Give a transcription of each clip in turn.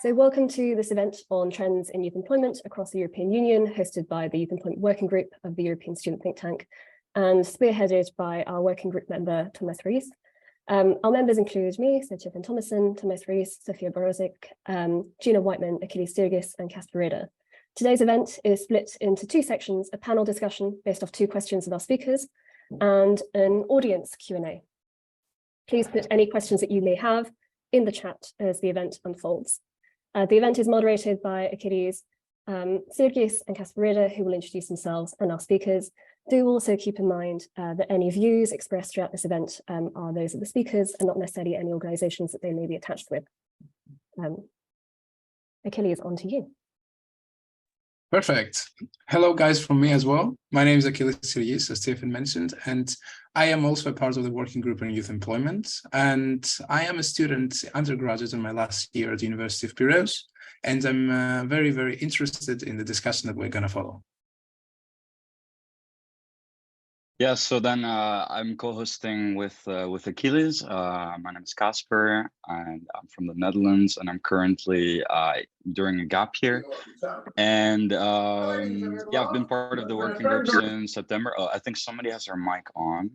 So welcome to this event on trends in youth employment across the European Union, hosted by the Youth Employment Working Group of the European Student Think Tank and spearheaded by our working group member, Tomás Ruiz. Our members include me, so Tiéphaine Thomason, Tomás Ruiz, Zofia Borowczyk, Gina Whiteman, Achilles, Tsirgis, and Casper Reede. Today's event is split into two sections, a panel discussion based off two questions of our speakers, and an audience Q&A. Please put any questions that you may have in the chat as the event unfolds. The event is moderated by Achilles, Tsirgis, and Casper Reede, who will introduce themselves and our speakers. Do also keep in mind that any views expressed throughout this event are those of the speakers and not necessarily any organisations that they may be attached with. Achilles, on to you. Perfect. Hello, guys, from me as well. My name is Achilles Tsirgis, as Tiéphaine mentioned, and I am also a part of the working group on youth employment. And I am a student undergraduate in my last year at the University of Piraeus, and I'm very, very interested in the discussion that we're going to follow. Yeah, so then I'm co-hosting with Achilles. My name is Casper, and I'm from the Netherlands, and I'm currently during a gap year. And yeah, I've been part of the working group since September. Oh, I think somebody has their mic on.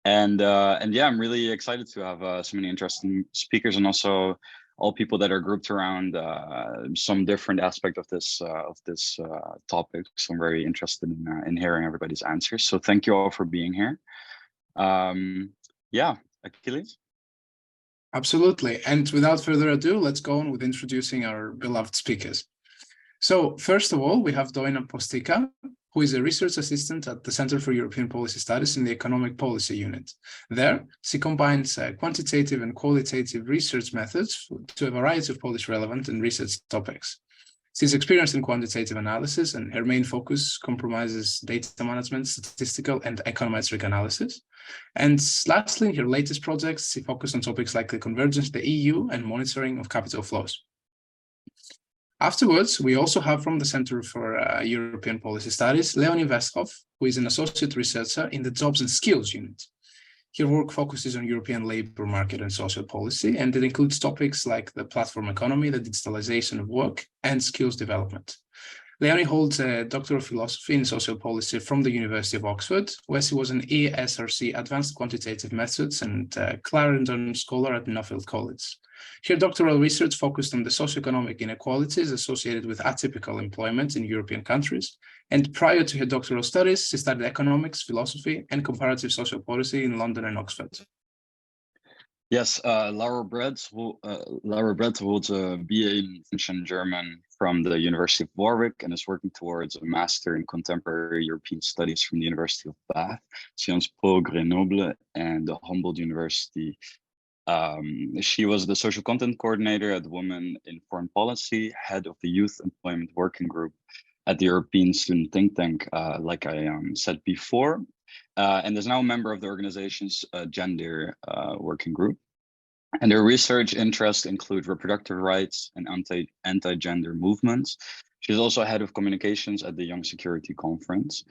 And yeah, I'm really excited to have so many interesting speakers, and also all people that are grouped around some different aspect of this topic. So I'm very interested in hearing everybody's answers. So thank you all for being here. Yeah, Achilles. Absolutely. And without further ado, let's go on with introducing our beloved speakers. So first of all, we have Doina Postica, who is a research assistant at the Center for European Policy Studies in the Economic Policy Unit. There, she combines quantitative and qualitative research methods to a variety of Polish relevant and research topics. She's experienced in quantitative analysis, and her main focus comprises data management, statistical, and econometric analysis. And lastly, in her latest projects, she focused on topics like the convergence of the EU and monitoring of capital flows. Afterwards, we also have from the Center for European Policy Studies, Leonie Westhoff, who is an associate researcher in the Jobs and Skills unit. Her work focuses on European labour market and social policy, and it includes topics like the platform economy, the digitalization of work, and skills development. Leonie holds a Doctor of Philosophy in Social Policy from the University of Oxford, where she was an ESRC Advanced Quantitative Methods and Clarendon Scholar at Nuffield College. Her doctoral research focused on the socioeconomic inequalities associated with atypical employment in European countries. And prior to her doctoral studies, she studied economics, philosophy, and comparative social policy in London and Oxford. Yes, Lara holds a BA in French and German from the University of Warwick and is working towards a Master in Contemporary European Studies from the University of Bath, Sciences Po Grenoble, and the Humboldt University. She was the social content coordinator at Women in Foreign Policy, head of the Youth Employment Working Group at the European Student Think Tank, like I said before, and is now a member of the organization's Gender Working Group. And their research interests include reproductive rights and anti-gender movements. She's also head of communications at the Young Security Conference.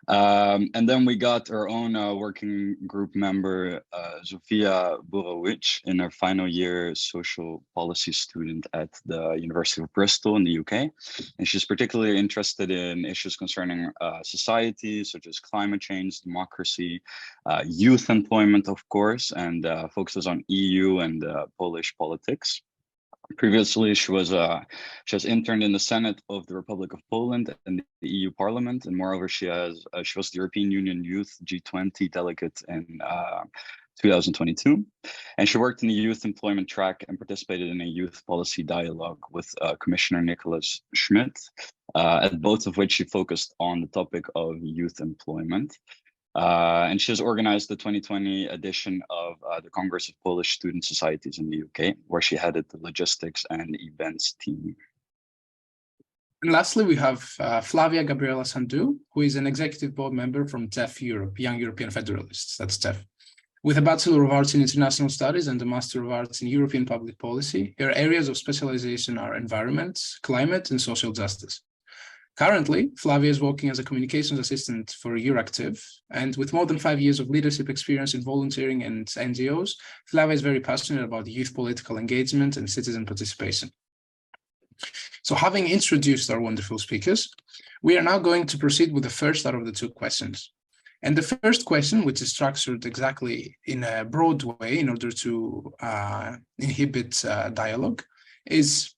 And then we got our own working group member, Zofia Borowczyk, in her final year social policy student at the University of Bristol in the UK. And she's particularly interested in issues concerning society, such as climate change, democracy, youth employment, of course, and focuses on EU and Polish politics. Previously, she has interned in the Senate of the Republic of Poland and the EU Parliament, and moreover, she was the European Union Youth G20 delegate in 2022, and she worked in the youth employment track and participated in a youth policy dialogue with Commissioner Nicholas Schmidt, at both of which she focused on the topic of youth employment. And she has organized the 2020 edition of the Congress of Polish Student Societies in the UK, where she headed the logistics and events team. And lastly, we have Flavia Gabriela-Sandu, who is an executive board member from TEF Europe, Young European Federalists, that's TEF. With a Bachelor of Arts in International Studies and a Master of Arts in European Public Policy, her areas of specialization are environment, climate, and social justice. Currently, Flavia is working as a communications assistant for Euractiv, and with more than 5 years of leadership experience in volunteering and NGOs, Flavia is very passionate about youth political engagement and citizen participation. So having introduced our wonderful speakers, we are now going to proceed with the first out of the two questions. And the first question, which is structured exactly in a broad way in order to inhibit dialogue, is,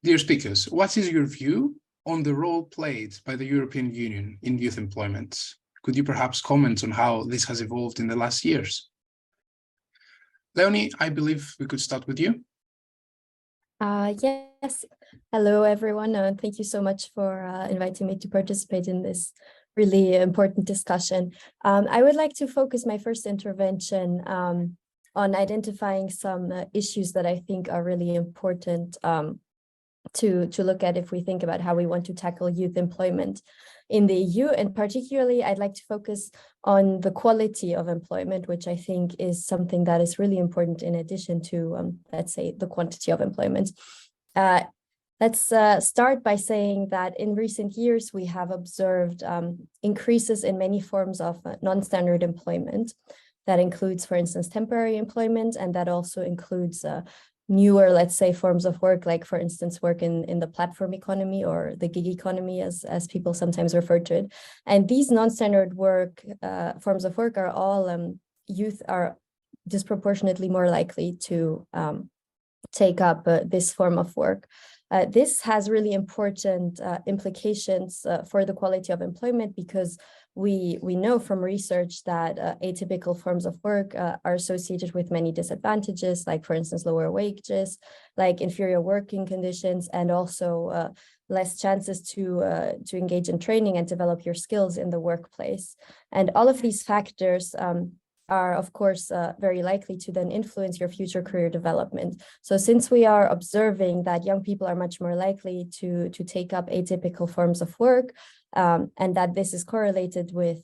dear speakers, what is your view on the role played by the European Union in youth employment? Could you perhaps comment on how this has evolved in the last years? Leonie, I believe we could start with you. Yes. Hello, everyone. Thank you so much for inviting me to participate in this really important discussion. I would like to focus my first intervention on identifying some issues that I think are really important to look at if we think about how we want to tackle youth employment in the EU. And particularly, I'd like to focus on the quality of employment, which I think is something that is really important in addition to, let's say, the quantity of employment. Let's start by saying that in recent years, we have observed increases in many forms of non-standard employment. That includes, for instance, temporary employment, and that also includes newer, let's say, forms of work, like, for instance, work in the platform economy or the gig economy, as people sometimes refer to it. And these non-standard work forms of work are all, youth are disproportionately more likely to take up this form of work. This has really important implications for the quality of employment, because we know from research that atypical forms of work are associated with many disadvantages, like, for instance, lower wages, like inferior working conditions, and also less chances to engage in training and develop your skills in the workplace. And all of these factors are, of course, very likely to then influence your future career development. So since we are observing that young people are much more likely to take up atypical forms of work, and that this is correlated with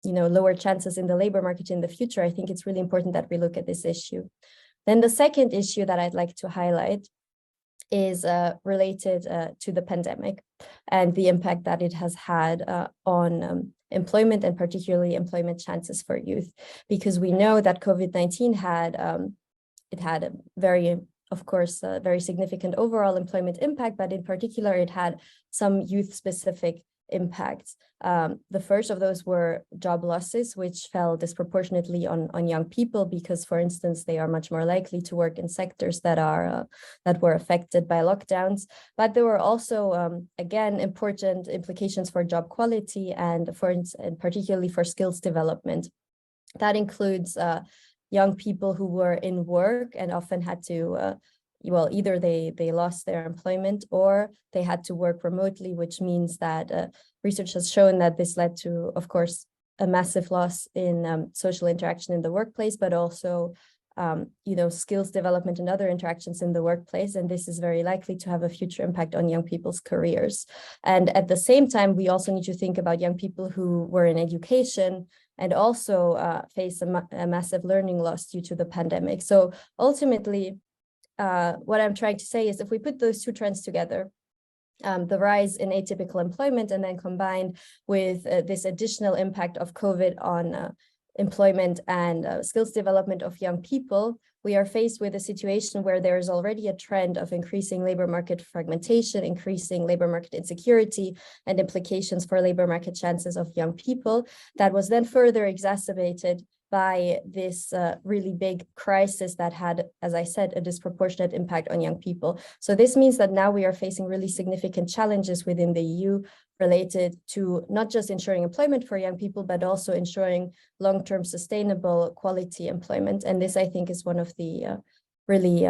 lower chances in the labor market in the future, I think it's really important that we look at this issue. Then the second issue that I'd like to highlight is related to the pandemic and the impact that it has had on employment, and particularly employment chances for youth, because we know that COVID-19 had a very, of course, very significant overall employment impact, but in particular, it had some youth-specific impacts. The first of those were job losses, which fell disproportionately on young people, because, for instance, they are much more likely to work in sectors that were affected by lockdowns. But there were also, again, important implications for job quality and particularly for skills development. That includes young people who were in work and often had to either they lost their employment or they had to work remotely, which means that research has shown that this led to, of course, a massive loss in social interaction in the workplace, but also, skills development and other interactions in the workplace. And this is very likely to have a future impact on young people's careers. And at the same time, we also need to think about young people who were in education and also face a massive learning loss due to the pandemic. So ultimately, what I'm trying to say is, if we put those two trends together, the rise in atypical employment, and then combined with this additional impact of COVID on employment and skills development of young people, we are faced with a situation where there is already a trend of increasing labor market fragmentation, increasing labor market insecurity, and implications for labor market chances of young people, that was then further exacerbated by this really big crisis that had, as I said, a disproportionate impact on young people. So this means that now we are facing really significant challenges within the EU related to not just ensuring employment for young people, but also ensuring long-term sustainable quality employment. And this, I think, is one of the really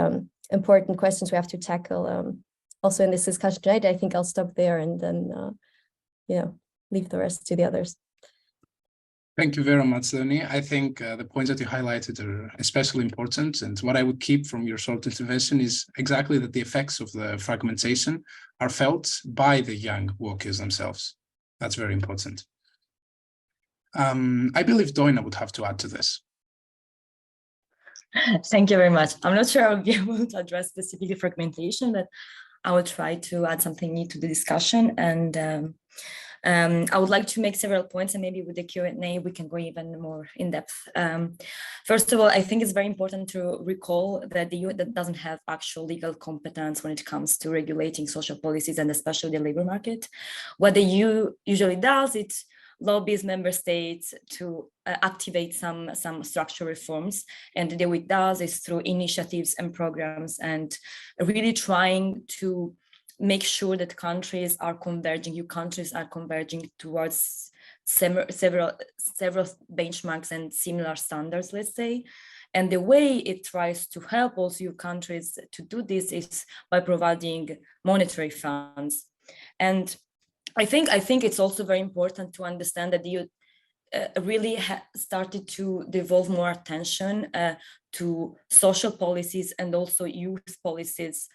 important questions we have to tackle also in this discussion tonight. I think I'll stop there and then, leave the rest to the others. Thank you very much, Leonie. I think the points that you highlighted are especially important. And what I would keep from your short intervention is exactly that the effects of the fragmentation are felt by the young workers themselves. That's very important. I believe Doina would have to add to this. Thank you very much. I'm not sure I'll be able to address specifically fragmentation, but I will try to add something new to the discussion, and I would like to make several points, and maybe with the Q&A we can go even more in depth. First of all, I think it's very important to recall that the EU doesn't have actual legal competence when it comes to regulating social policies and especially the labor market. What the EU usually does, it lobbies member states to activate some structural reforms, and the way it does is through initiatives and programs, and really trying to make sure that countries are converging, EU countries are converging towards several benchmarks and similar standards, let's say. And the way it tries to help also EU countries to do this is by providing monetary funds. And I think it's also very important to understand that the EU really started to devolve more attention to social policies and also youth policies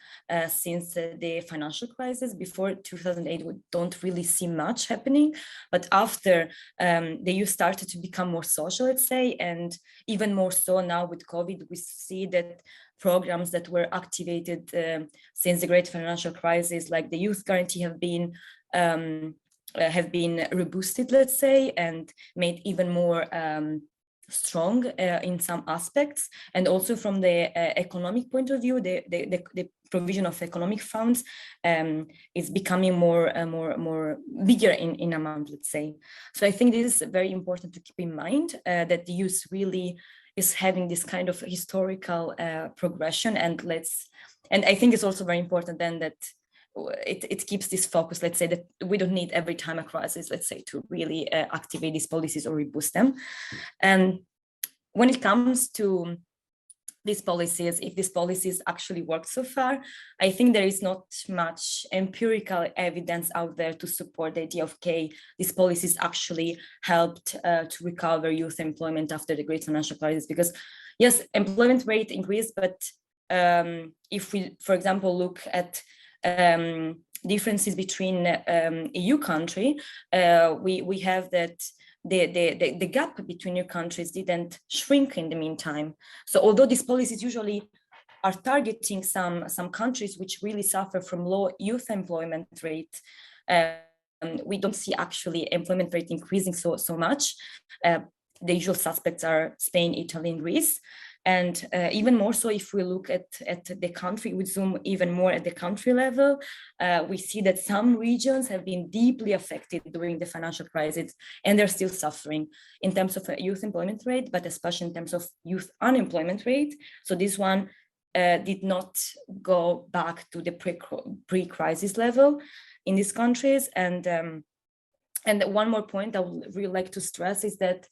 since the financial crisis. Before 2008, we don't really see much happening, but after the EU started to become more social, let's say, and even more so now with COVID, we see that programs that were activated since the great financial crisis, like the youth guarantee, have been reboosted, let's say, and made even more strong in some aspects. And also from the economic point of view, the provision of economic funds is becoming more bigger in amount, let's say. So I think this is very important to keep in mind, that the youth really is having this kind of historical progression, and I think it's also very important then that it keeps this focus, let's say, that we don't need every time a crisis, let's say, to really activate these policies or reboost them. And when it comes to these policies, if these policies actually work so far, I think there is not much empirical evidence out there to support the idea of, okay, these policies actually helped to recover youth employment after the great financial crisis. Because yes, employment rate increased, but if we, for example, look at differences between EU country, we have that the gap between your countries didn't shrink in the meantime. So although these policies usually are targeting some countries which really suffer from low youth employment rate, we don't see actually employment rate increasing so much. The usual suspects are Spain, Italy, and Greece. And even more so, if we look at the country, we zoom even more at the country level, we see that some regions have been deeply affected during the financial crisis, and they're still suffering in terms of youth employment rate, but especially in terms of youth unemployment rate. So this one did not go back to the pre-crisis level in these countries. And one more point I would really like to stress is that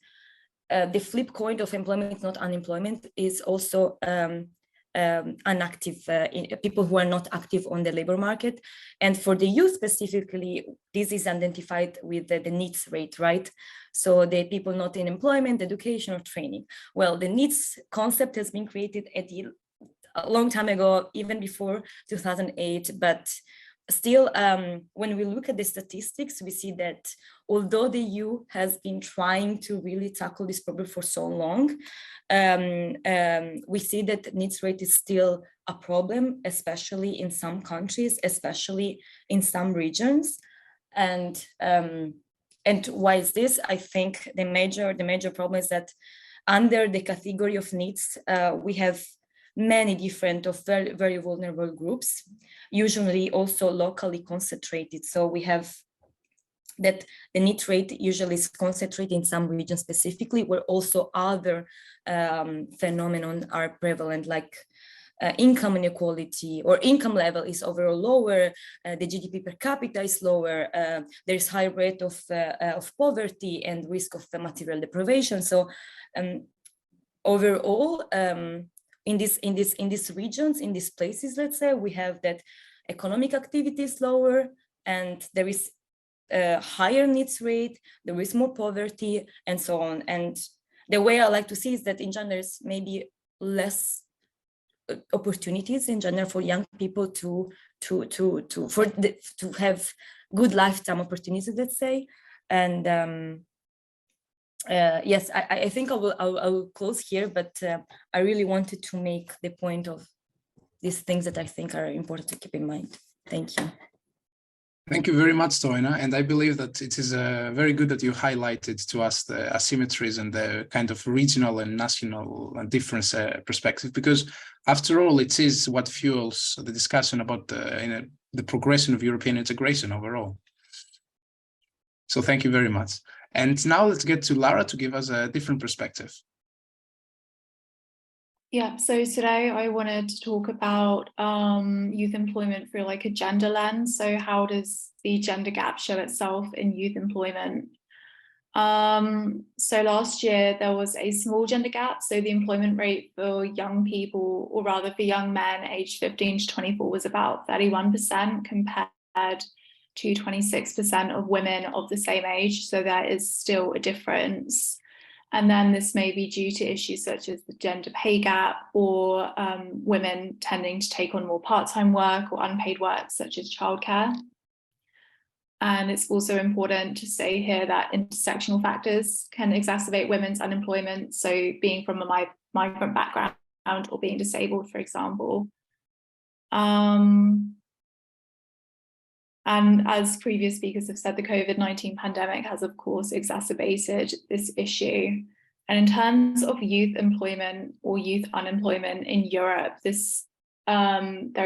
the flip coin of employment, not unemployment, is also inactive people who are not active on the labor market. And for the youth specifically, this is identified with the needs rate, right? So the people not in employment, education, or training. Well, the needs concept has been created a long time ago, even before 2008, but still, when we look at the statistics, we see that although the EU has been trying to really tackle this problem for so long, we see that needs rate is still a problem, especially in some countries, especially in some regions. And why is this? I think the major problem is that under the category of needs, we have many different of very, very vulnerable groups, usually also locally concentrated. So we have that the need rate usually is concentrated in some regions specifically, where also other phenomena are prevalent, like income inequality or income level is overall lower, the GDP per capita is lower, there is high rate of poverty and risk of material deprivation. So overall, in these regions, in these places, let's say, we have that economic activity is lower, and there is a higher needs rate, there is more poverty, and so on. And the way I like to see is that in general, there's maybe less opportunities in general for young people to have good lifetime opportunities, let's say. And yes, I think I will close here, but I really wanted to make the point of these things that I think are important to keep in mind. Thank you. Thank you very much, Doina. And I believe that it is very good that you highlighted to us the asymmetries and the kind of regional and national and difference perspective, because after all, it is what fuels the discussion about the progression of European integration overall. So thank you very much. And now let's get to Lara to give us a different perspective. Yeah, so today I wanted to talk about youth employment through like a gender lens. So how does the gender gap show itself in youth employment? So last year there was a small gender gap. So the employment rate for young people, or rather for young men aged 15 to 24, was about 31% compared to 26% of women of the same age. So there is still a difference. And then this may be due to issues such as the gender pay gap, or women tending to take on more part-time work or unpaid work such as childcare. And it's also important to say here that intersectional factors can exacerbate women's unemployment. So being from a migrant background or being disabled, for example. And as previous speakers have said, the COVID-19 pandemic has, of course, exacerbated this issue. And in terms of youth employment or youth unemployment in Europe, there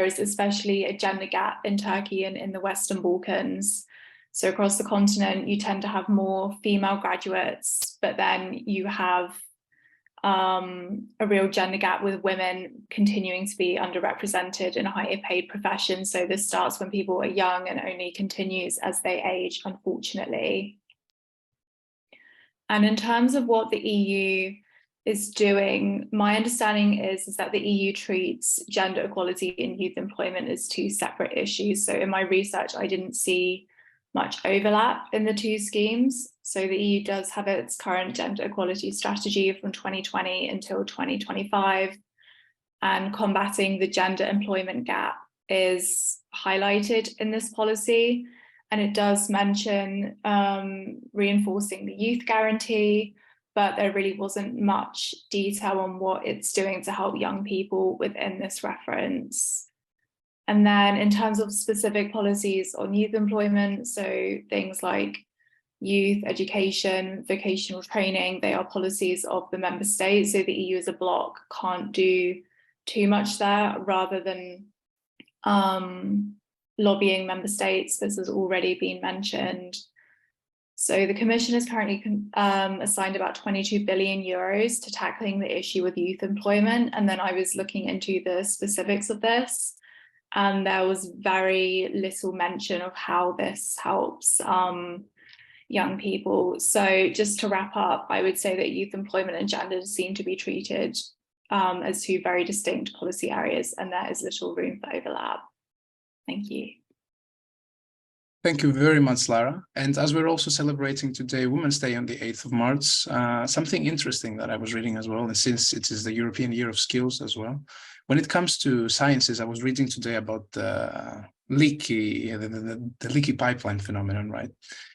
is especially a gender gap in Turkey and in the Western Balkans. So across the continent, you tend to have more female graduates, but then you have a real gender gap with women continuing to be underrepresented in higher paid professions. So this starts when people are young and only continues as they age, unfortunately. And in terms of what the EU is doing, my understanding is that the EU treats gender equality in youth employment as two separate issues. So in my research, I didn't see much overlap in the two schemes. So the EU does have its current gender equality strategy from 2020 until 2025, and combating the gender employment gap is highlighted in this policy. And it does mention reinforcing the youth guarantee, but there really wasn't much detail on what it's doing to help young people within this reference. And then in terms of specific policies on youth employment, so things like youth education, vocational training, they are policies of the member states. So the EU as a bloc can't do too much there, rather than lobbying member states. This has already been mentioned. So the Commission is currently assigned about 22 billion euros to tackling the issue with youth employment. And then I was looking into the specifics of this, and there was very little mention of how this helps young people. So just to wrap up, I would say that youth employment and gender seem to be treated as two very distinct policy areas, and there is little room for overlap. Thank you. Thank you very much, Lara. And as we're also celebrating today Women's Day on the 8th of March, something interesting that I was reading as well, and since it is the European Year of Skills as well, when it comes to sciences, I was reading today about the leaky pipeline phenomenon, right?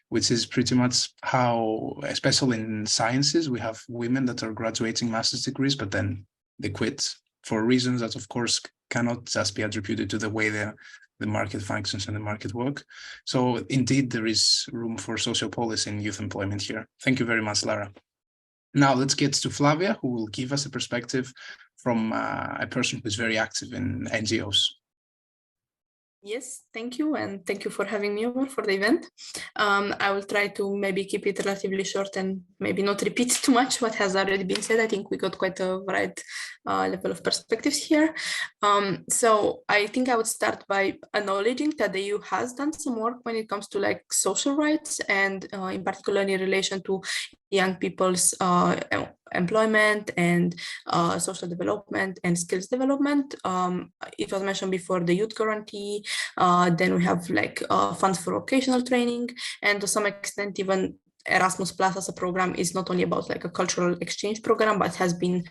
Which is pretty much how, especially in sciences, we have women that are graduating master's degrees, but then they quit for reasons that, of course, cannot just be attributed to the way the market functions and the market work. So indeed, there is room for social policy in youth employment here. Thank you very much, Lara. Now let's get to Flavia, who will give us a perspective from a person who is very active in NGOs. Yes, thank you. And thank you for having me over for the event. I will try to maybe keep it relatively short and maybe not repeat too much what has already been said. I think we got quite a wide level of perspectives here. So I think I would start by acknowledging that the EU has done some work when it comes to like social rights, and in particular in relation to young people's employment and social development and skills development. It was mentioned before, the youth guarantee, then we have like funds for vocational training, and to some extent even Erasmus Plus as a program is not only about like a cultural exchange program, but has been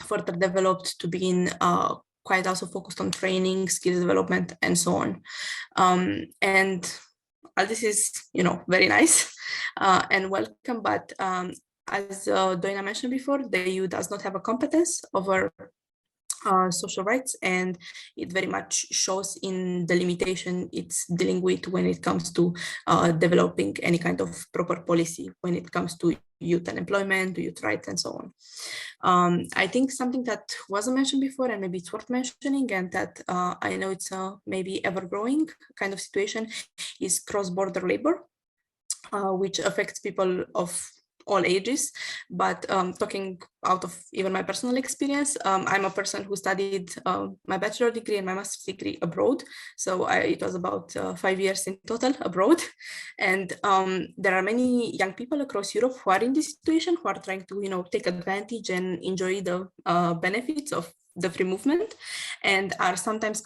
further developed to be quite also focused on training, skills development, and so on. And this is, very nice and welcome, but as Doina mentioned before, the EU does not have a competence over social rights, and it very much shows in the limitation it's dealing with when it comes to developing any kind of proper policy when it comes to youth unemployment, youth rights, and so on. I think something that wasn't mentioned before, and maybe it's worth mentioning, and that I know it's a maybe ever-growing kind of situation, is cross-border labor, which affects people of all ages. But talking out of even my personal experience, I'm a person who studied my bachelor degree and my master's degree abroad. So it was about 5 years in total abroad. And there are many young people across Europe who are in this situation, who are trying to, take advantage and enjoy the benefits of the free movement, and are sometimes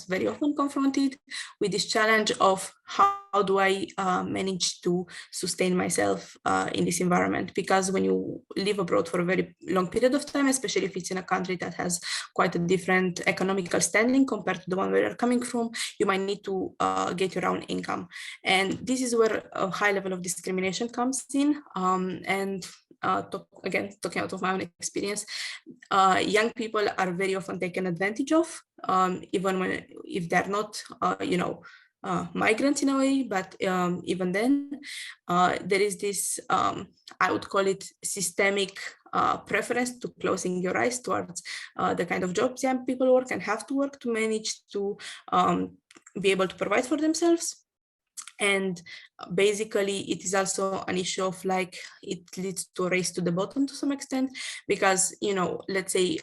very often confronted with this challenge of how do I manage to sustain myself in this environment? Because when you live abroad for a very long period of time, especially if it's in a country that has quite a different economical standing compared to the one where you're coming from, you might need to get your own income. And this is where a high level of discrimination comes in. Talking out of my own experience, young people are very often taken advantage of, even if they're not, migrants in a way, but even then, there is this, I would call it systemic preference to closing your eyes towards the kind of jobs young people work and have to work to manage to be able to provide for themselves. And basically, it is also an issue of it leads to a race to the bottom to some extent, because, let's say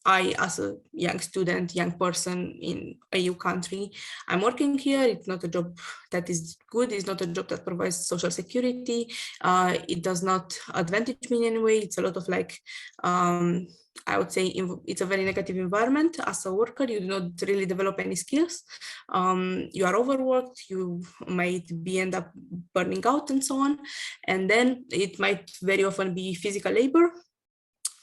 I, as a young student, young person in a EU country, I'm working here. It's not a job that is good. It's not a job that provides social security. It does not advantage me in any way. It's a lot of I would say it's a very negative environment. As a worker, you do not really develop any skills. You are overworked, you might end up burning out and so on. And then it might very often be physical labor.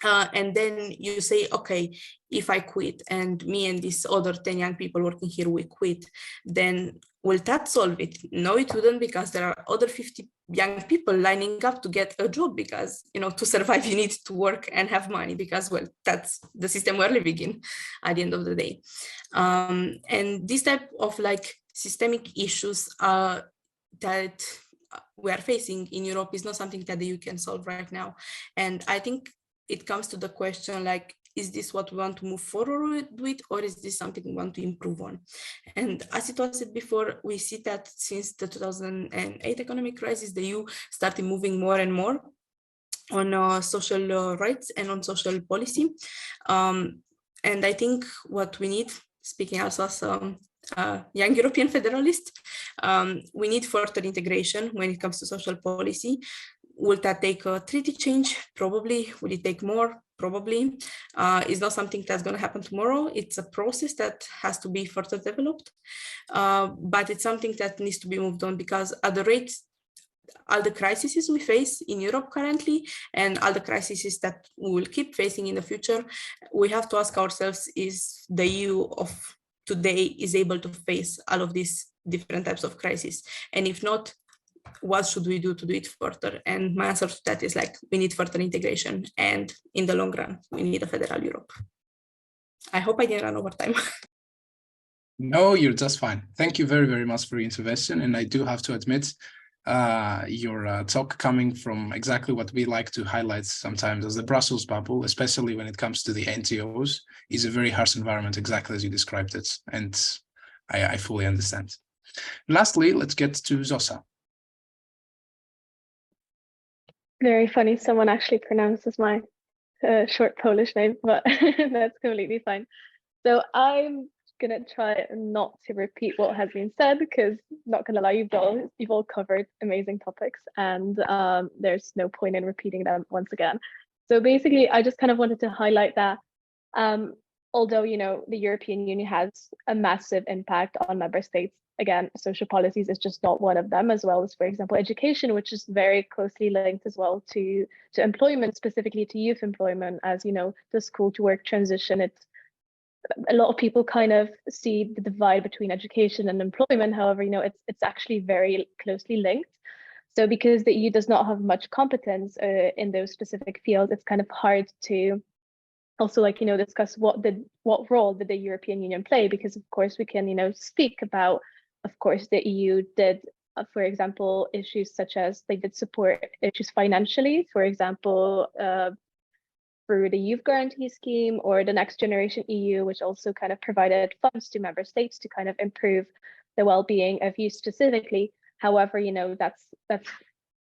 And then you say, okay, if I quit and me and these other 10 young people working here, we quit, then will that solve it? No, it wouldn't, because there are other 50 young people lining up to get a job, because, to survive, you need to work and have money, because, well, that's the system we're living in at the end of the day. And this type of systemic issues that we are facing in Europe is not something that the EU can solve right now. And I think it comes to the question, is this what we want to move forward with, or is this something we want to improve on? And as it was said before, we see that since the 2008 economic crisis, the EU started moving more and more on social rights and on social policy. And I think what we need, speaking also as young European federalist, we need further integration when it comes to social policy. Will that take a treaty change? Probably. Will it take more? Probably. It's not something that's going to happen tomorrow. It's a process that has to be further developed, but it's something that needs to be moved on, because at the rate, all the crises we face in Europe currently, and all the crises that we will keep facing in the future, we have to ask ourselves, is the EU of today is able to face all of these different types of crises? And if not, what should we do to do it further? And my answer to that is we need further integration, and in the long run, we need a federal Europe. I hope I didn't run over time. No, you're just fine. Thank you very, very much for your intervention. And I do have to admit, your talk coming from exactly what we like to highlight sometimes as the Brussels bubble, especially when it comes to the NGOs, is a very harsh environment, exactly as you described it. And I fully understand. Lastly, let's get to Zosa. Very funny. Someone actually pronounces my short Polish name, but that's completely fine. So I'm gonna try not to repeat what has been said, because not gonna lie, you've all covered amazing topics, and there's no point in repeating them once again. So basically, I just kind of wanted to highlight that although the European Union has a massive impact on member states, again, social policies is just not one of them, as well as, for example, education, which is very closely linked as well to employment, specifically to youth employment, as the school to work transition. It's a lot of people kind of see the divide between education and employment. However, it's actually very closely linked. So because the EU does not have much competence in those specific fields, it's kind of hard to also like, discuss what role did the European Union play, because of course we can, speak about, of course, the EU did, for example, issues such as they did support issues financially, for example, through the Youth Guarantee Scheme or the Next Generation EU, which also kind of provided funds to member states to kind of improve the well-being of youth specifically. However, that's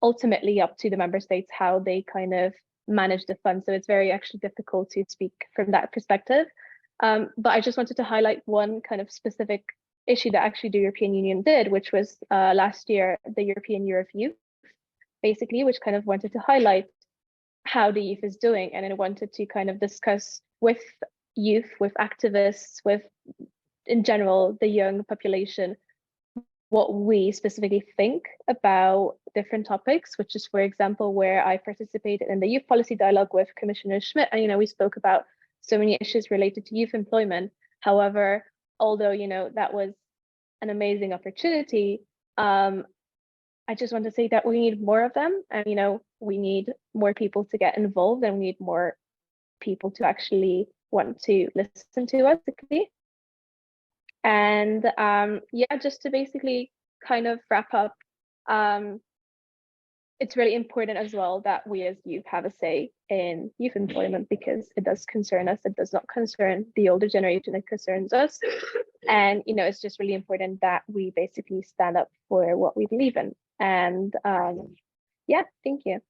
ultimately up to the member states how they kind of manage the fund. So it's very actually difficult to speak from that perspective. But I just wanted to highlight one kind of specific issue that actually the European Union did, which was last year, the European Year of Youth, basically, which kind of wanted to highlight how the youth is doing. And I wanted to kind of discuss with youth, with activists, with, in general, the young population, what we specifically think about different topics, which is, for example, where I participated in the youth policy dialogue with Commissioner Schmidt. And, we spoke about so many issues related to youth employment. However, although, that was an amazing opportunity, I just want to say that we need more of them. And, we need more people to get involved, and we need more people to actually want to listen to us, basically. And yeah, just to basically kind of wrap up, it's really important as well that we as youth have a say in youth employment, because it does concern us. It does not concern the older generation, it concerns us. And, it's just really important that we basically stand up for what we believe in. And yeah, thank you.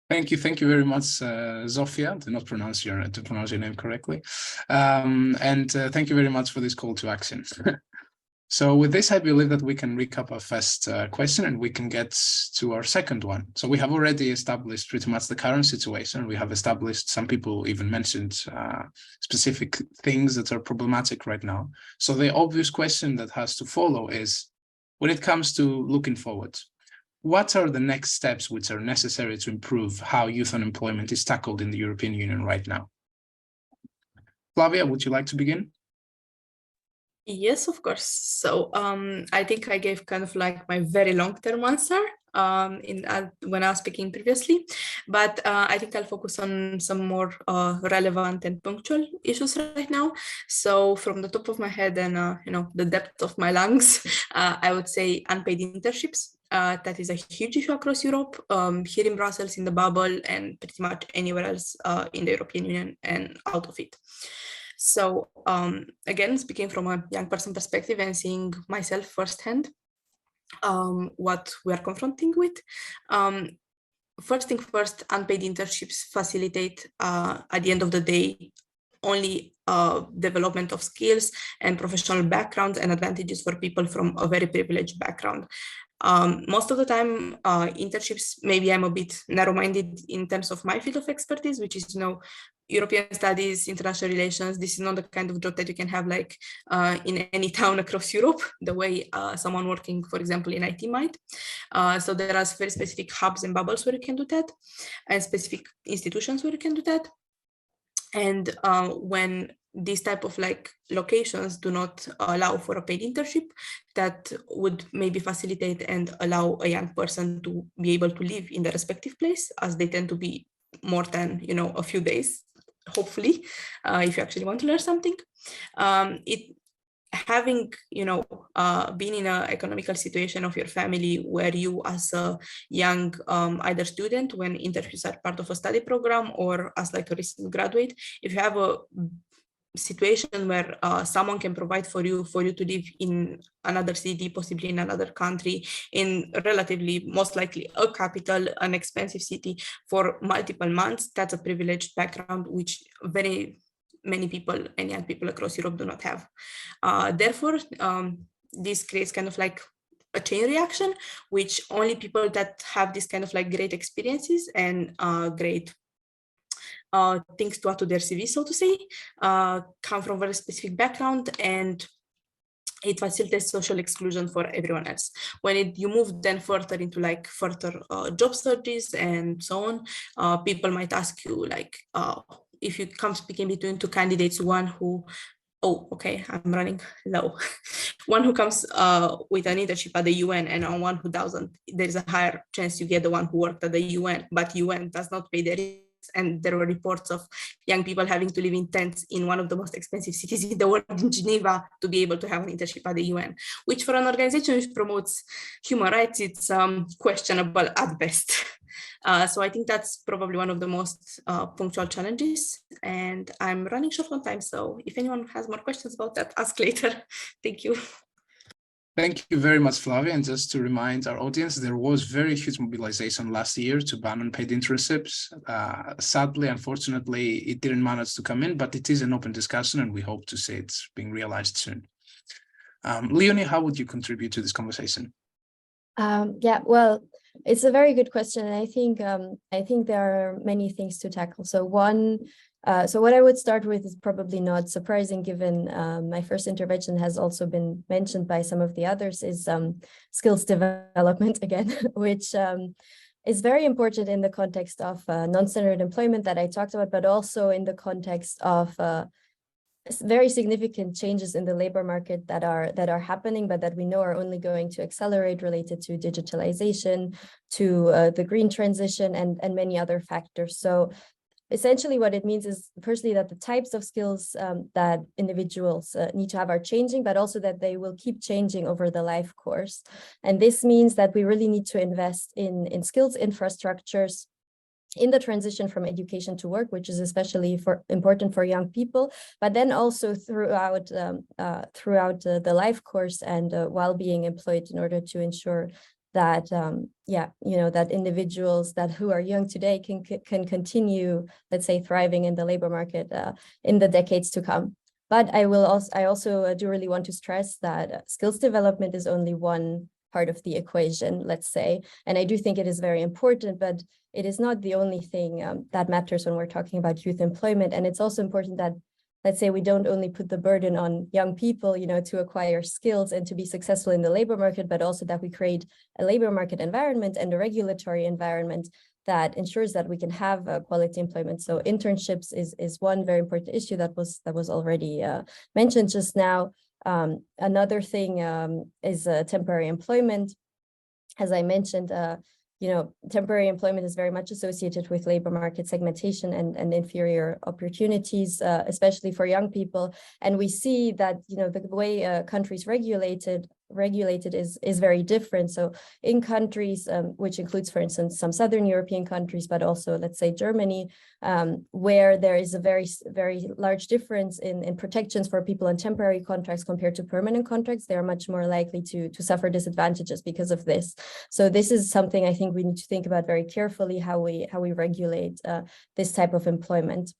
Thank you very much, Zofia, to pronounce your name correctly. And thank you very much for this call to action. So with this, I believe that we can recap our first question and we can get to our second one. So we have already established pretty much the current situation. We have established, some people even mentioned specific things that are problematic right now. So the obvious question that has to follow is, when it comes to looking forward, what are the next steps which are necessary to improve how youth unemployment is tackled in the European Union right now? Flavia, would you like to begin? Yes, of course. So I think I gave kind of like my very long-term answer when I was speaking previously, but I think I'll focus on some more relevant and punctual issues right now. So from the top of my head and the depth of my lungs, I would say unpaid internships. That is a huge issue across Europe, here in Brussels, in the bubble, and pretty much anywhere else in the European Union and out of it. So again, speaking from a young person perspective and seeing myself firsthand, what we are confronting with. First thing first, unpaid internships facilitate, at the end of the day, only development of skills and professional backgrounds and advantages for people from a very privileged background. Most of the time, internships, maybe I'm a bit narrow-minded in terms of my field of expertise, which is, European studies, international relations. This is not the kind of job that you can have like in any town across Europe, the way someone working, for example, in IT might. So there are very specific hubs and bubbles where you can do that, and specific institutions where you can do that. And when these type of like locations do not allow for a paid internship, that would maybe facilitate and allow a young person to be able to live in the respective place, as they tend to be more than a few days, hopefully, if you actually want to learn something. Having been in an economical situation of your family where you as a young either student, when internships are part of a study program, or as like a recent graduate, if you have a situation where someone can provide for you to live in another city, possibly in another country, in relatively, most likely a capital, an expensive city, for multiple months, that's a privileged background which very many people and young people across Europe do not have. Therefore, this creates kind of like a chain reaction, which only people that have this kind of like great experiences and great things to add to their CV, so to say, come from very specific background, and it facilitates social exclusion for everyone else. When you move then further into like further job searches and so on, people might ask you like, if you come speaking between two candidates, one who, oh, okay, I'm running low. One who comes with an internship at the UN and one who doesn't, there's a higher chance you get the one who worked at the UN, but UN does not pay their and there were reports of young people having to live in tents in one of the most expensive cities in the world, in Geneva, to be able to have an internship at the UN, which for an organization which promotes human rights, it's questionable at best. So I think that's probably one of the most punctual challenges, and I'm running short on time. So if anyone has more questions about that, ask later. Thank you. Thank you very much, Flavia. And just to remind our audience, there was very huge mobilization last year to ban unpaid internships. Sadly, unfortunately, it didn't manage to come in, but it is an open discussion and we hope to see it being realized soon. Leonie, how would you contribute to this conversation? Yeah, well, it's a very good question. And I think there are many things to tackle. So so what I would start with is probably not surprising, given my first intervention has also been mentioned by some of the others, is skills development again, which is very important in the context of non-standard employment that I talked about, but also in the context of very significant changes in the labor market that are happening, but that we know are only going to accelerate, related to digitalization, to the green transition, and many other factors. So essentially what it means is, firstly, that the types of skills that individuals need to have are changing, but also that they will keep changing over the life course. And this means that we really need to invest in skills infrastructures in the transition from education to work, which is especially important for young people, but then also throughout the life course and while being employed, in order to ensure that that individuals who are young today can continue, let's say, thriving in the labor market in the decades to come. But I also do really want to stress that skills development is only one part of the equation, let's say, and I do think it is very important, but it is not the only thing that matters when we're talking about youth employment. And it's also important that, let's say, we don't only put the burden on young people, to acquire skills and to be successful in the labor market, but also that we create a labor market environment and a regulatory environment that ensures that we can have quality employment. So internships is one very important issue that was already mentioned just now. Another thing is temporary employment. As I mentioned, temporary employment is very much associated with labor market segmentation and inferior opportunities, especially for young people. And we see that, the way countries regulated is very different. So in countries, which includes, for instance, some Southern European countries, but also, let's say, Germany, where there is a very, very large difference in protections for people on temporary contracts compared to permanent contracts, they are much more likely to suffer disadvantages because of this. So this is something I think we need to think about very carefully, how we regulate this type of employment.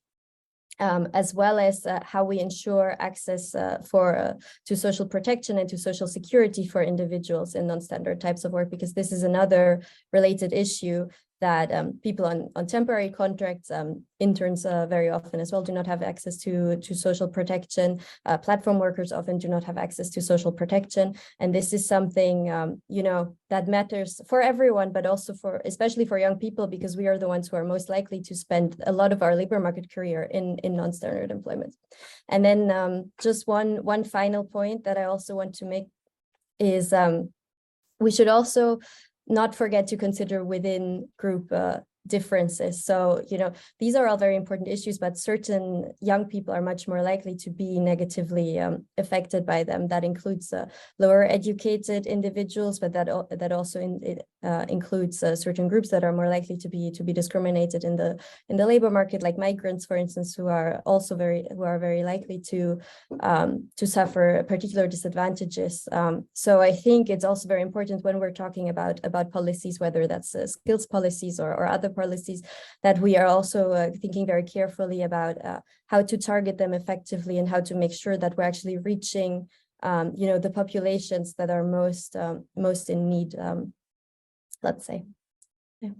As well as how we ensure access to social protection and to social security for individuals in non-standard types of work, because this is another related issue that people on temporary contracts, interns very often as well, do not have access to social protection. Platform workers often do not have access to social protection. And this is something, that matters for everyone, but also especially for young people, because we are the ones who are most likely to spend a lot of our labor market career in non-standard employment. And then just one final point that I also want to make is we should also not forget to consider within group differences. So, these are all very important issues, but certain young people are much more likely to be negatively affected by them. That includes lower educated individuals, but that also includes certain groups that are more likely to be discriminated in the labor market, like migrants, for instance, who are very likely to suffer particular disadvantages. So I think it's also very important when we're talking about policies, whether that's skills policies or other policies, that we are also thinking very carefully about how to target them effectively and how to make sure that we're actually reaching the populations that are most in need, let's say. Yeah.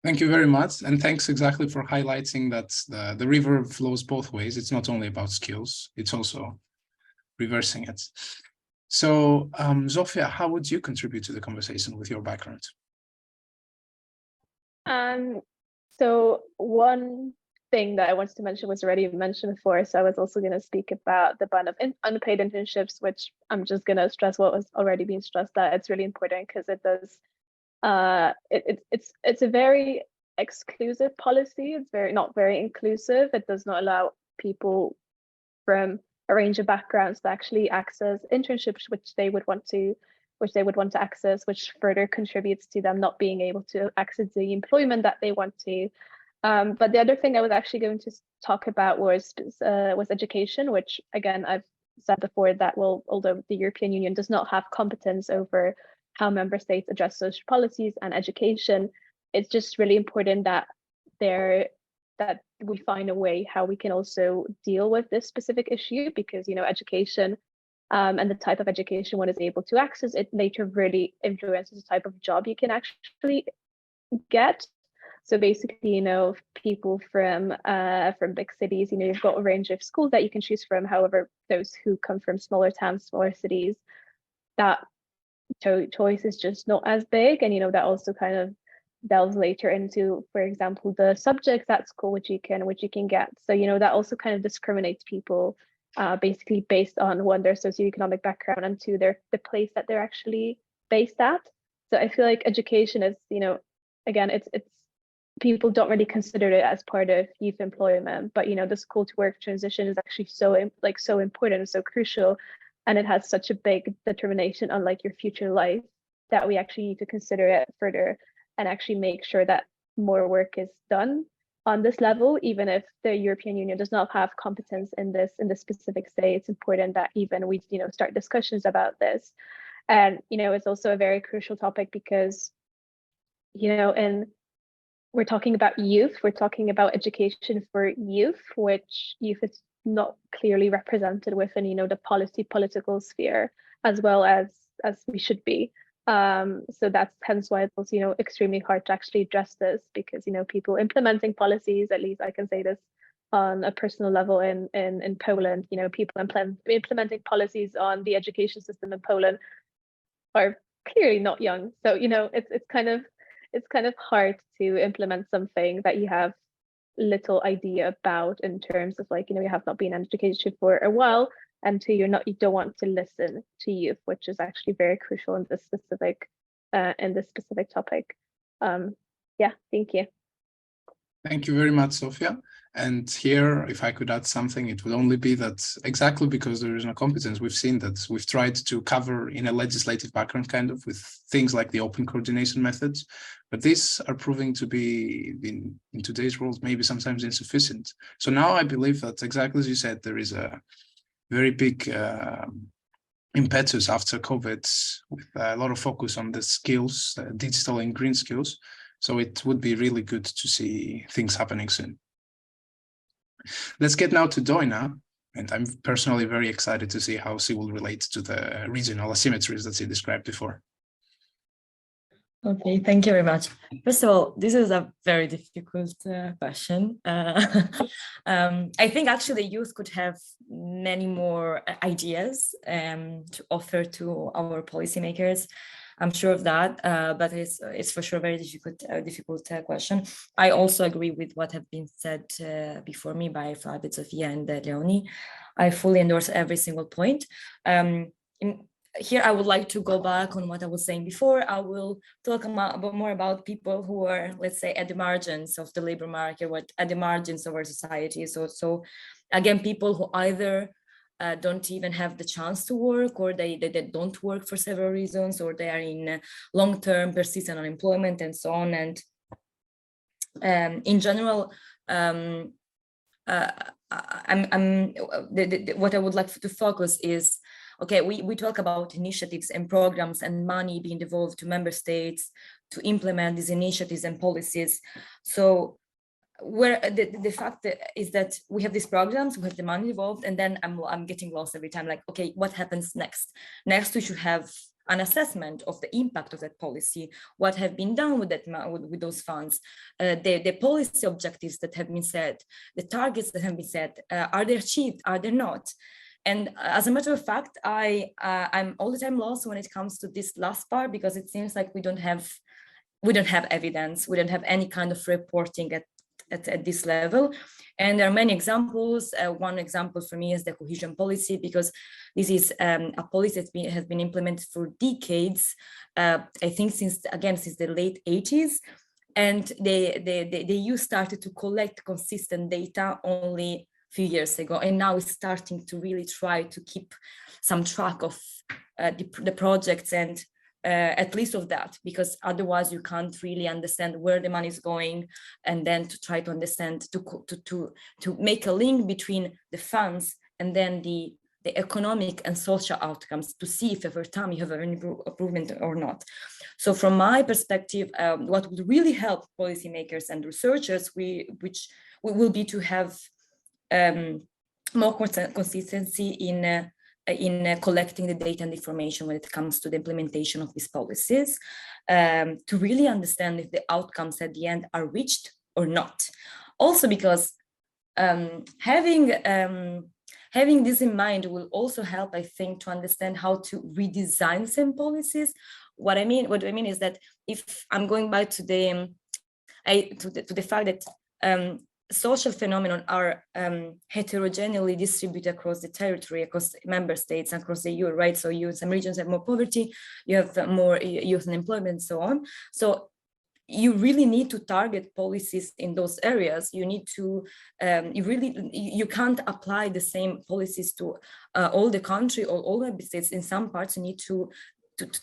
Thank you very much, and thanks exactly for highlighting that the river flows both ways. It's not only about skills, it's also reversing it. So Zofia, how would you contribute to the conversation with your background? So one thing that I wanted to mention was already mentioned before, so I was also going to speak about the ban of unpaid internships, which I'm just going to stress what was already being stressed, that it's really important because it does it's a very exclusive policy. It's not very inclusive. It does not allow people from a range of backgrounds to actually access internships which they would want to access, which further contributes to them not being able to access the employment that they want to. But the other thing I was actually going to talk about was education, which again, I've said before that, well, although the European Union does not have competence over how member states address social policies and education, it's just really important that we find a way how we can also deal with this specific issue, because, you know, education and the type of education one is able to access, it later really influences the type of job you can actually get. So basically, you know, people from big cities, you know, you've got a range of schools that you can choose from. However, those who come from smaller towns, smaller cities, that choice is just not as big. And, you know, that also kind of delves later into, for example, the subjects at school which you can get. So, you know, that also kind of discriminates people basically based on one, their socioeconomic background, and two, the place that they're actually based at. So I feel like education is, you know, again, it's people don't really consider it as part of youth employment, but, you know, the school to work transition is actually so important and so crucial, and it has such a big determination on like your future life, that we actually need to consider it further and actually make sure that more work is done on this level. Even if the European Union does not have competence in this specific state, it's important that even we, you know, start discussions about this. And, you know, it's also a very crucial topic because, you know, we're talking about youth, we're talking about education for youth, which youth is not clearly represented within, you know, the political sphere as well as we should be. So that's hence why it's, you know, extremely hard to actually address this, because, you know, people implementing policies, at least I can say this on a personal level in Poland, you know, people implementing policies on the education system in Poland are clearly not young. So, you know, it's kind of hard to implement something that you have little idea about, in terms of like, you know, you have not been in education for a while, and two, you don't want to listen to youth, which is actually very crucial in this specific topic. Yeah, thank you. Thank you very much, Zofia. And here, if I could add something, it would only be that exactly because there is no competence, we've seen that we've tried to cover in a legislative background kind of with things like the open coordination methods, but these are proving to be in today's world maybe sometimes insufficient. So now I believe that exactly as you said, there is a very big impetus after COVID with a lot of focus on the skills, digital and green skills. So it would be really good to see things happening soon. Let's get now to Doina, and I'm personally very excited to see how she will relate to the regional asymmetries that she described before. Okay, thank you very much. First of all, this is a very difficult question. I think actually youth could have many more ideas to offer to our policymakers. I'm sure of that, but it's for sure a very difficult question. I also agree with what have been said before me by Flavia, Zofia, and Leonie. I fully endorse every single point. Here, I would like to go back on what I was saying before. I will talk more about people who are, let's say, at the margins of the labor market, at the margins of our society. So again, people who either don't even have the chance to work, or they don't work for several reasons, or they are in long-term persistent unemployment and so on. And in general, what I would like to focus is, okay, we talk about initiatives and programs and money being devolved to member states to implement these initiatives and policies. So where the fact is that we have these programs, we have the money involved, and then I'm getting lost every time. Like, okay, what happens next? Next, we should have an assessment of the impact of that policy, what have been done with that with those funds, the policy objectives that have been set, the targets that have been set, are they achieved? Are they not? And as a matter of fact, I'm all the time lost when it comes to this last part, because it seems like we don't have evidence, we don't have any kind of reporting at this level. And there are many examples. One example for me is the cohesion policy, because this is a policy that has been implemented for decades, I think since the late 80s. And the EU started to collect consistent data only a few years ago, and now it's starting to really try to keep some track of the projects and at least of that, because otherwise you can't really understand where the money is going, and then to try to understand, to make a link between the funds and then the economic and social outcomes, to see if over time you have an improvement or not. So from my perspective, what would really help policymakers and researchers, which will be to have more consistency in collecting the data and information when it comes to the implementation of these policies, to really understand if the outcomes at the end are reached or not. Also because having this in mind will also help, I think, to understand how to redesign some policies. What I mean is that if I'm going back to the fact that social phenomena are heterogeneously distributed across the territory, across member states, across the EU, right? So some regions have more poverty, you have more youth unemployment, and so on. So you really need to target policies in those areas. You need to, you can't apply the same policies to all the country or all member states. In some parts, you need to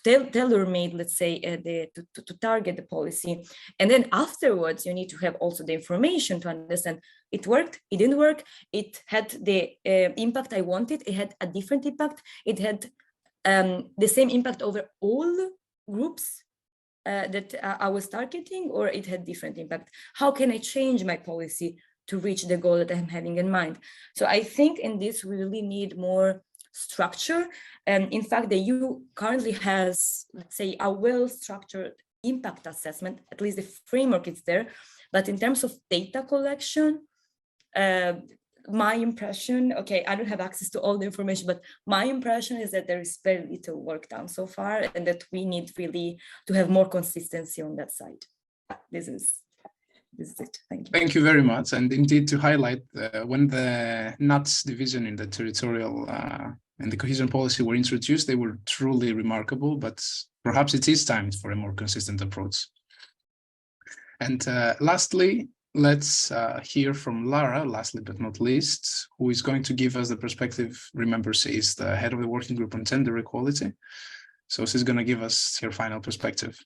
tailor-made, let's say, to target the policy. And then afterwards, you need to have also the information to understand it worked, it didn't work, it had the impact I wanted, it had a different impact, it had the same impact over all groups that I was targeting, or it had different impact. How can I change my policy to reach the goal that I'm having in mind? So I think in this, we really need more structure. And in fact, the EU currently has, let's say, a well-structured impact assessment, at least the framework is there. But in terms of data collection, my impression, okay, I don't have access to all the information, but my impression is that there is very little work done so far, and that we need really to have more consistency on that side. This is it. Thank you. Thank you very much. And indeed, to highlight, when the NUTS division in the territorial and the cohesion policy were introduced, they were truly remarkable, but perhaps it is time for a more consistent approach. And lastly, let's hear from Lara, lastly but not least, who is going to give us the perspective. Remember, she is the head of the working group on gender equality. So she's going to give us her final perspective.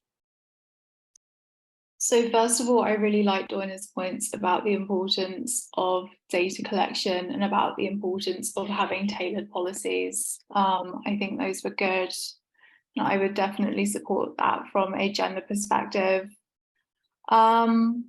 So first of all, I really like Doina's points about the importance of data collection and about the importance of having tailored policies. I think those were good. And I would definitely support that from a gender perspective. And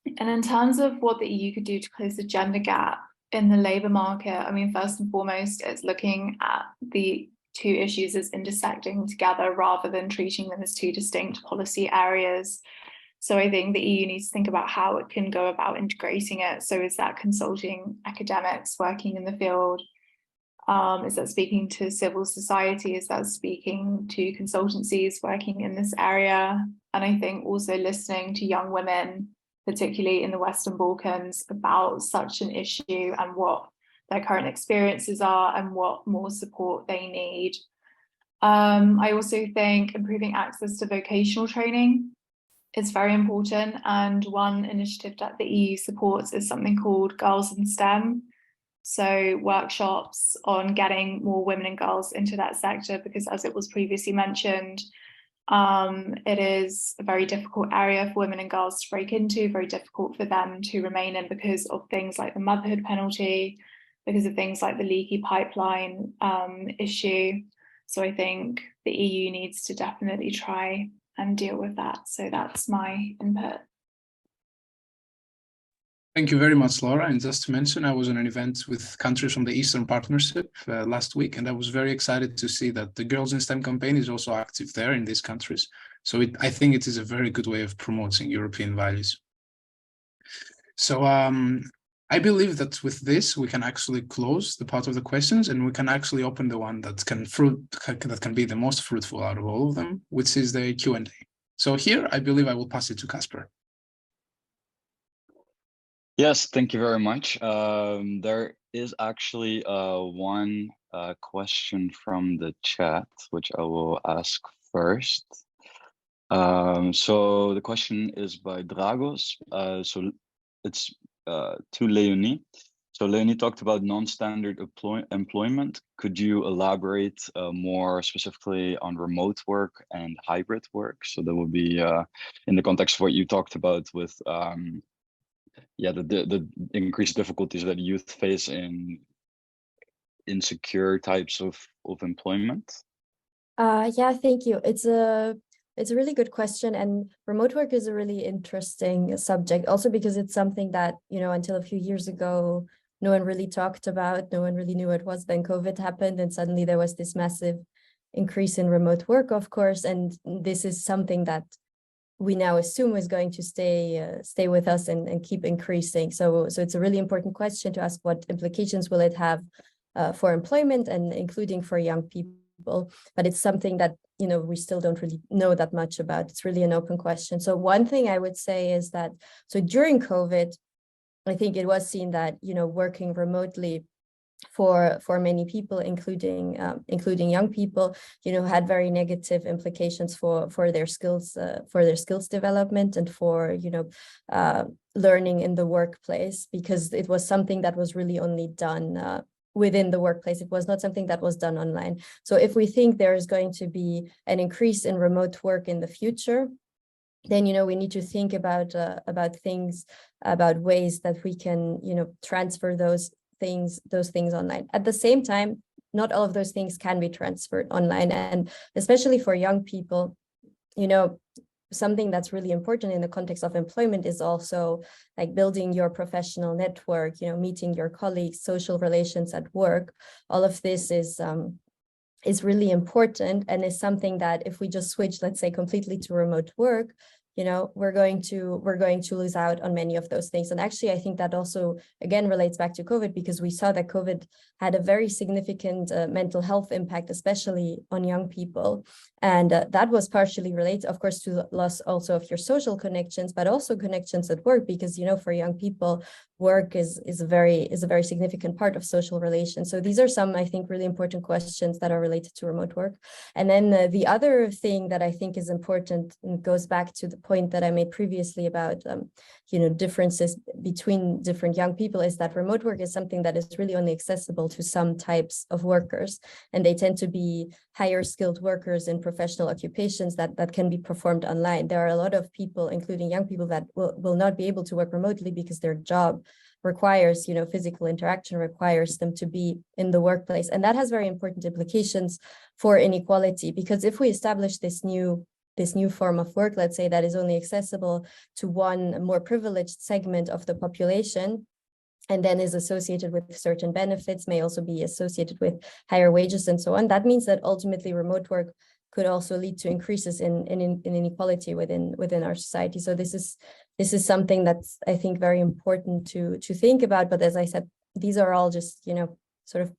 in terms of what the EU could do to close the gender gap in the labour market, I mean, first and foremost, it's looking at the two issues as intersecting together rather than treating them as two distinct policy areas. So I think the EU needs to think about how it can go about integrating it. So is that consulting academics working in the field? Is that speaking to civil society? Is that speaking to consultancies working in this area? And I think also listening to young women, particularly in the Western Balkans, about such an issue and what their current experiences are and what more support they need. I also think improving access to vocational training is very important. And one initiative that the EU supports is something called Girls in STEM. So workshops on getting more women and girls into that sector, because as it was previously mentioned, it is a very difficult area for women and girls to break into, very difficult for them to remain in because of things like the motherhood penalty, because of things like the leaky pipeline issue. So I think the EU needs to definitely try and deal with that. So that's my input. Thank you very much, Laura. And just to mention, I was on an event with countries from the Eastern Partnership last week, and I was very excited to see that the Girls in STEM campaign is also active there in these countries. So I think it is a very good way of promoting European values. So I believe that with this, we can actually close the part of the questions, and we can actually open the one that can be the most fruitful out of all of them, which is the Q&A. So here, I believe I will pass it to Casper. Yes, thank you very much. There is actually one question from the chat, which I will ask first. So the question is by Dragos. So it's to Leonie. So Leonie talked about non-standard employment. Could you elaborate more specifically on remote work and hybrid work? So that would be in the context of what you talked about with the increased difficulties that youth face in insecure types of employment. Yeah, thank you. It's a really good question, and remote work is a really interesting subject, also because it's something that, you know, until a few years ago, no one really talked about, no one really knew what it was. Then COVID happened, and suddenly there was this massive increase in remote work, of course, and this is something that we now assume is going to stay with us and keep increasing. So it's a really important question to ask, what implications will it have for employment, and including for young people. But it's something that, you know, we still don't really know that much about. It's really an open question. So one thing I would say is that, so during COVID, I think it was seen that, you know, working remotely for many people, including young people, you know, had very negative implications for their skills development, and for, you know, learning in the workplace, because it was something that was really only done within the workplace. It was not something that was done online. So if we think there is going to be an increase in remote work in the future, then, you know, we need to think about ways that we can, you know, transfer those things online. At the same time, not all of those things can be transferred online, and especially for young people, you know, something that's really important in the context of employment is also like building your professional network, you know, meeting your colleagues, social relations at work. All of this is really important, and is something that if we just switch, let's say, completely to remote work, you know, we're going to lose out on many of those things. And actually, I think that also, again, relates back to COVID, because we saw that COVID had a very significant mental health impact, especially on young people. And that was partially related, of course, to the loss also of your social connections, but also connections at work, because, you know, for young people, work is a very significant part of social relations. So these are some, I think, really important questions that are related to remote work. And then the other thing that I think is important, and goes back to the point that I made previously about, you know, differences between different young people, is that remote work is something that is really only accessible to some types of workers, and they tend to be higher skilled workers in professional occupations that can be performed online. There are a lot of people, including young people, that will not be able to work remotely because their job requires, you know, physical interaction, requires them to be in the workplace. And that has very important implications for inequality, because if we establish this new form of work, let's say, that is only accessible to one more privileged segment of the population, and then is associated with certain benefits, may also be associated with higher wages and so on, that means that ultimately remote work could also lead to increases in inequality within our society. So this is something that's, I think, very important to think about. But as I said, these are all just, you know, sort of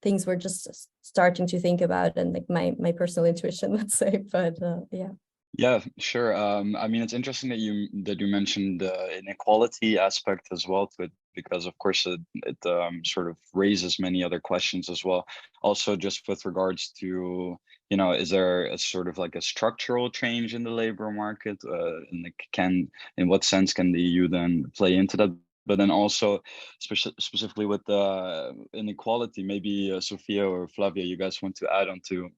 things we're just starting to think about, and like my personal intuition, let's say. But yeah. Yeah, sure. I mean, it's interesting that you mentioned the inequality aspect as well to it, because of course it sort of raises many other questions as well. Also, just with regards to, you know, is there a sort of like a structural change in the labor market? And in what sense can the EU then play into that? But then also specifically with the inequality, maybe Zofia or Flavia, you guys want to add on to.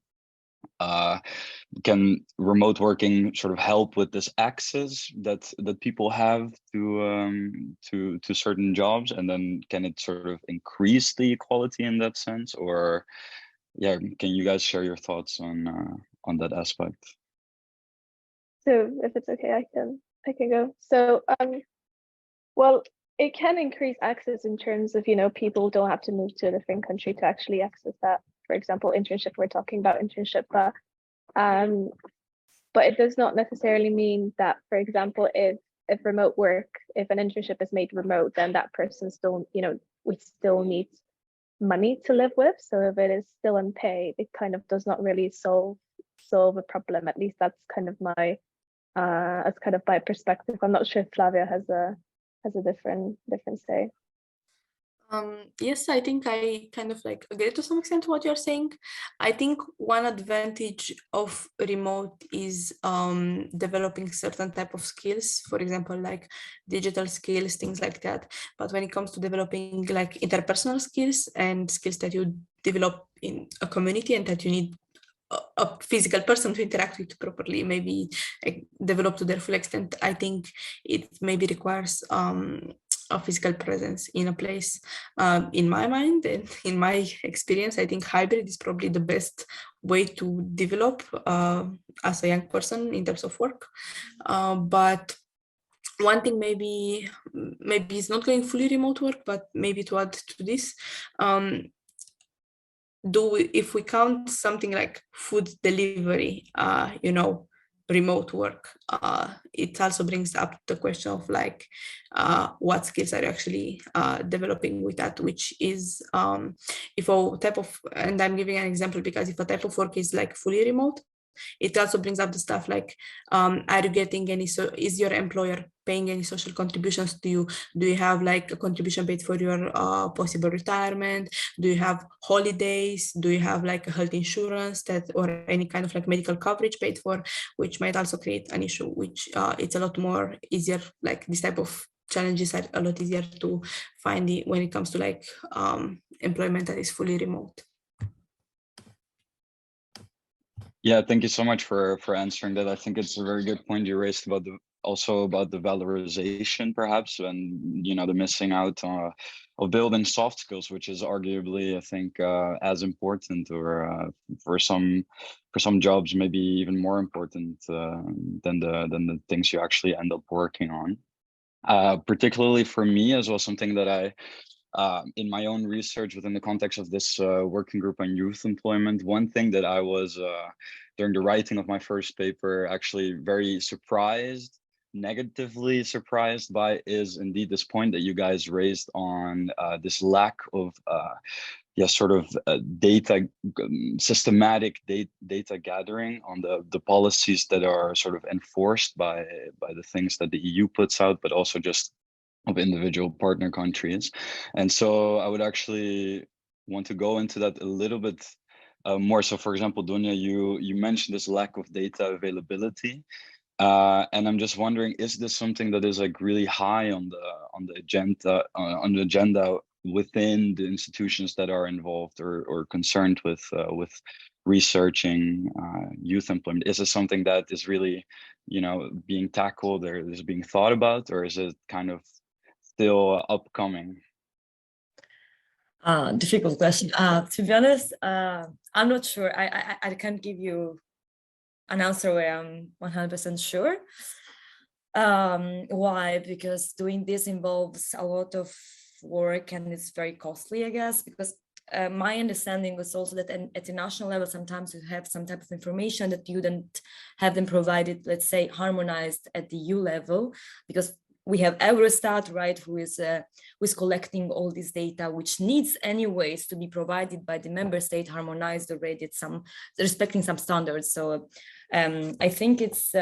Can remote working sort of help with this access that people have to certain jobs, and then can it sort of increase the equality in that sense? Or yeah, can you guys share your thoughts on that aspect? So if it's okay, I can go. So well, it can increase access in terms of, you know, people don't have to move to a different country to actually access that. For example, internship, we're talking about internship, but it does not necessarily mean that, for example, if remote work, if an internship is made remote, then that person still, you know, we still need money to live with. So if it is still unpaid, it kind of does not really solve a problem. At least that's kind of my perspective. I'm not sure if Flavia has a different say. Yes, I think I kind of like agree to some extent to what you're saying. I think one advantage of remote is developing certain type of skills, for example, like digital skills, things like that. But when it comes to developing like interpersonal skills and skills that you develop in a community and that you need a physical person to interact with properly, maybe develop to their full extent, I think it maybe requires a physical presence in a place. In my mind and in my experience, I think hybrid is probably the best way to develop as a young person in terms of work. But one thing maybe it's not going fully remote work, but maybe to add to this, if we count something like food delivery, remote work, it also brings up the question of like what skills are you actually developing with that, which is if a type of, and I'm giving an example because if a type of work is like fully remote, it also brings up the stuff like, are you getting any, so is your employer paying any social contributions to you? Do you have like a contribution paid for your possible retirement? Do you have holidays? Do you have like a health insurance that, or any kind of like medical coverage paid for, which might also create an issue, which it's a lot more easier, like this type of challenges are a lot easier to find when it comes to like employment that is fully remote. Yeah, thank you so much for answering that. I think it's a very good point you raised about the valorization, perhaps, and the missing out of building soft skills, which is arguably, I think, as important, or for some jobs maybe even more important than the things you actually end up working on. Particularly for me as well, something that I in my own research within the context of this working group on youth employment, one thing that I was during the writing of my first paper actually very negatively surprised by is indeed this point that you guys raised on this lack of systematic data gathering on the policies that are sort of enforced by the things that the EU puts out, but also just of individual partner countries. And so I would actually want to go into that a little bit more. So for example, Doina, you mentioned this lack of data availability. And I'm just wondering, is this something that is like really high on the agenda within the institutions that are involved or concerned with researching youth employment? Is it something that is really, being tackled or is being thought about, or is it kind of still upcoming? Difficult question. To be honest, I'm not sure. I can't give you an answer where I'm 100% sure. Why? Because doing this involves a lot of work and it's very costly, I guess, because my understanding was also that at the national level, sometimes you have some type of information that you don't have them provided, let's say, harmonized at the EU level, because we have Eurostat, right, who is collecting all this data, which needs anyways to be provided by the member state, harmonized already at respecting some standards. So I think it's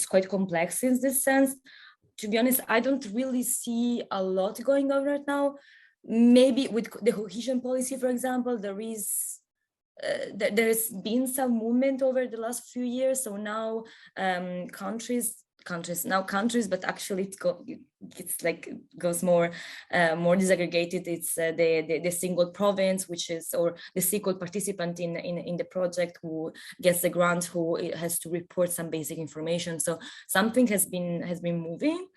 quite complex in this sense. To be honest, I don't really see a lot going on right now. Maybe with the cohesion policy, for example, there's been some movement over the last few years. So now countries, but actually it's like goes more disaggregated. It's the single province, which is, or the single participant in the project who gets the grant, who has to report some basic information. So something has been moving,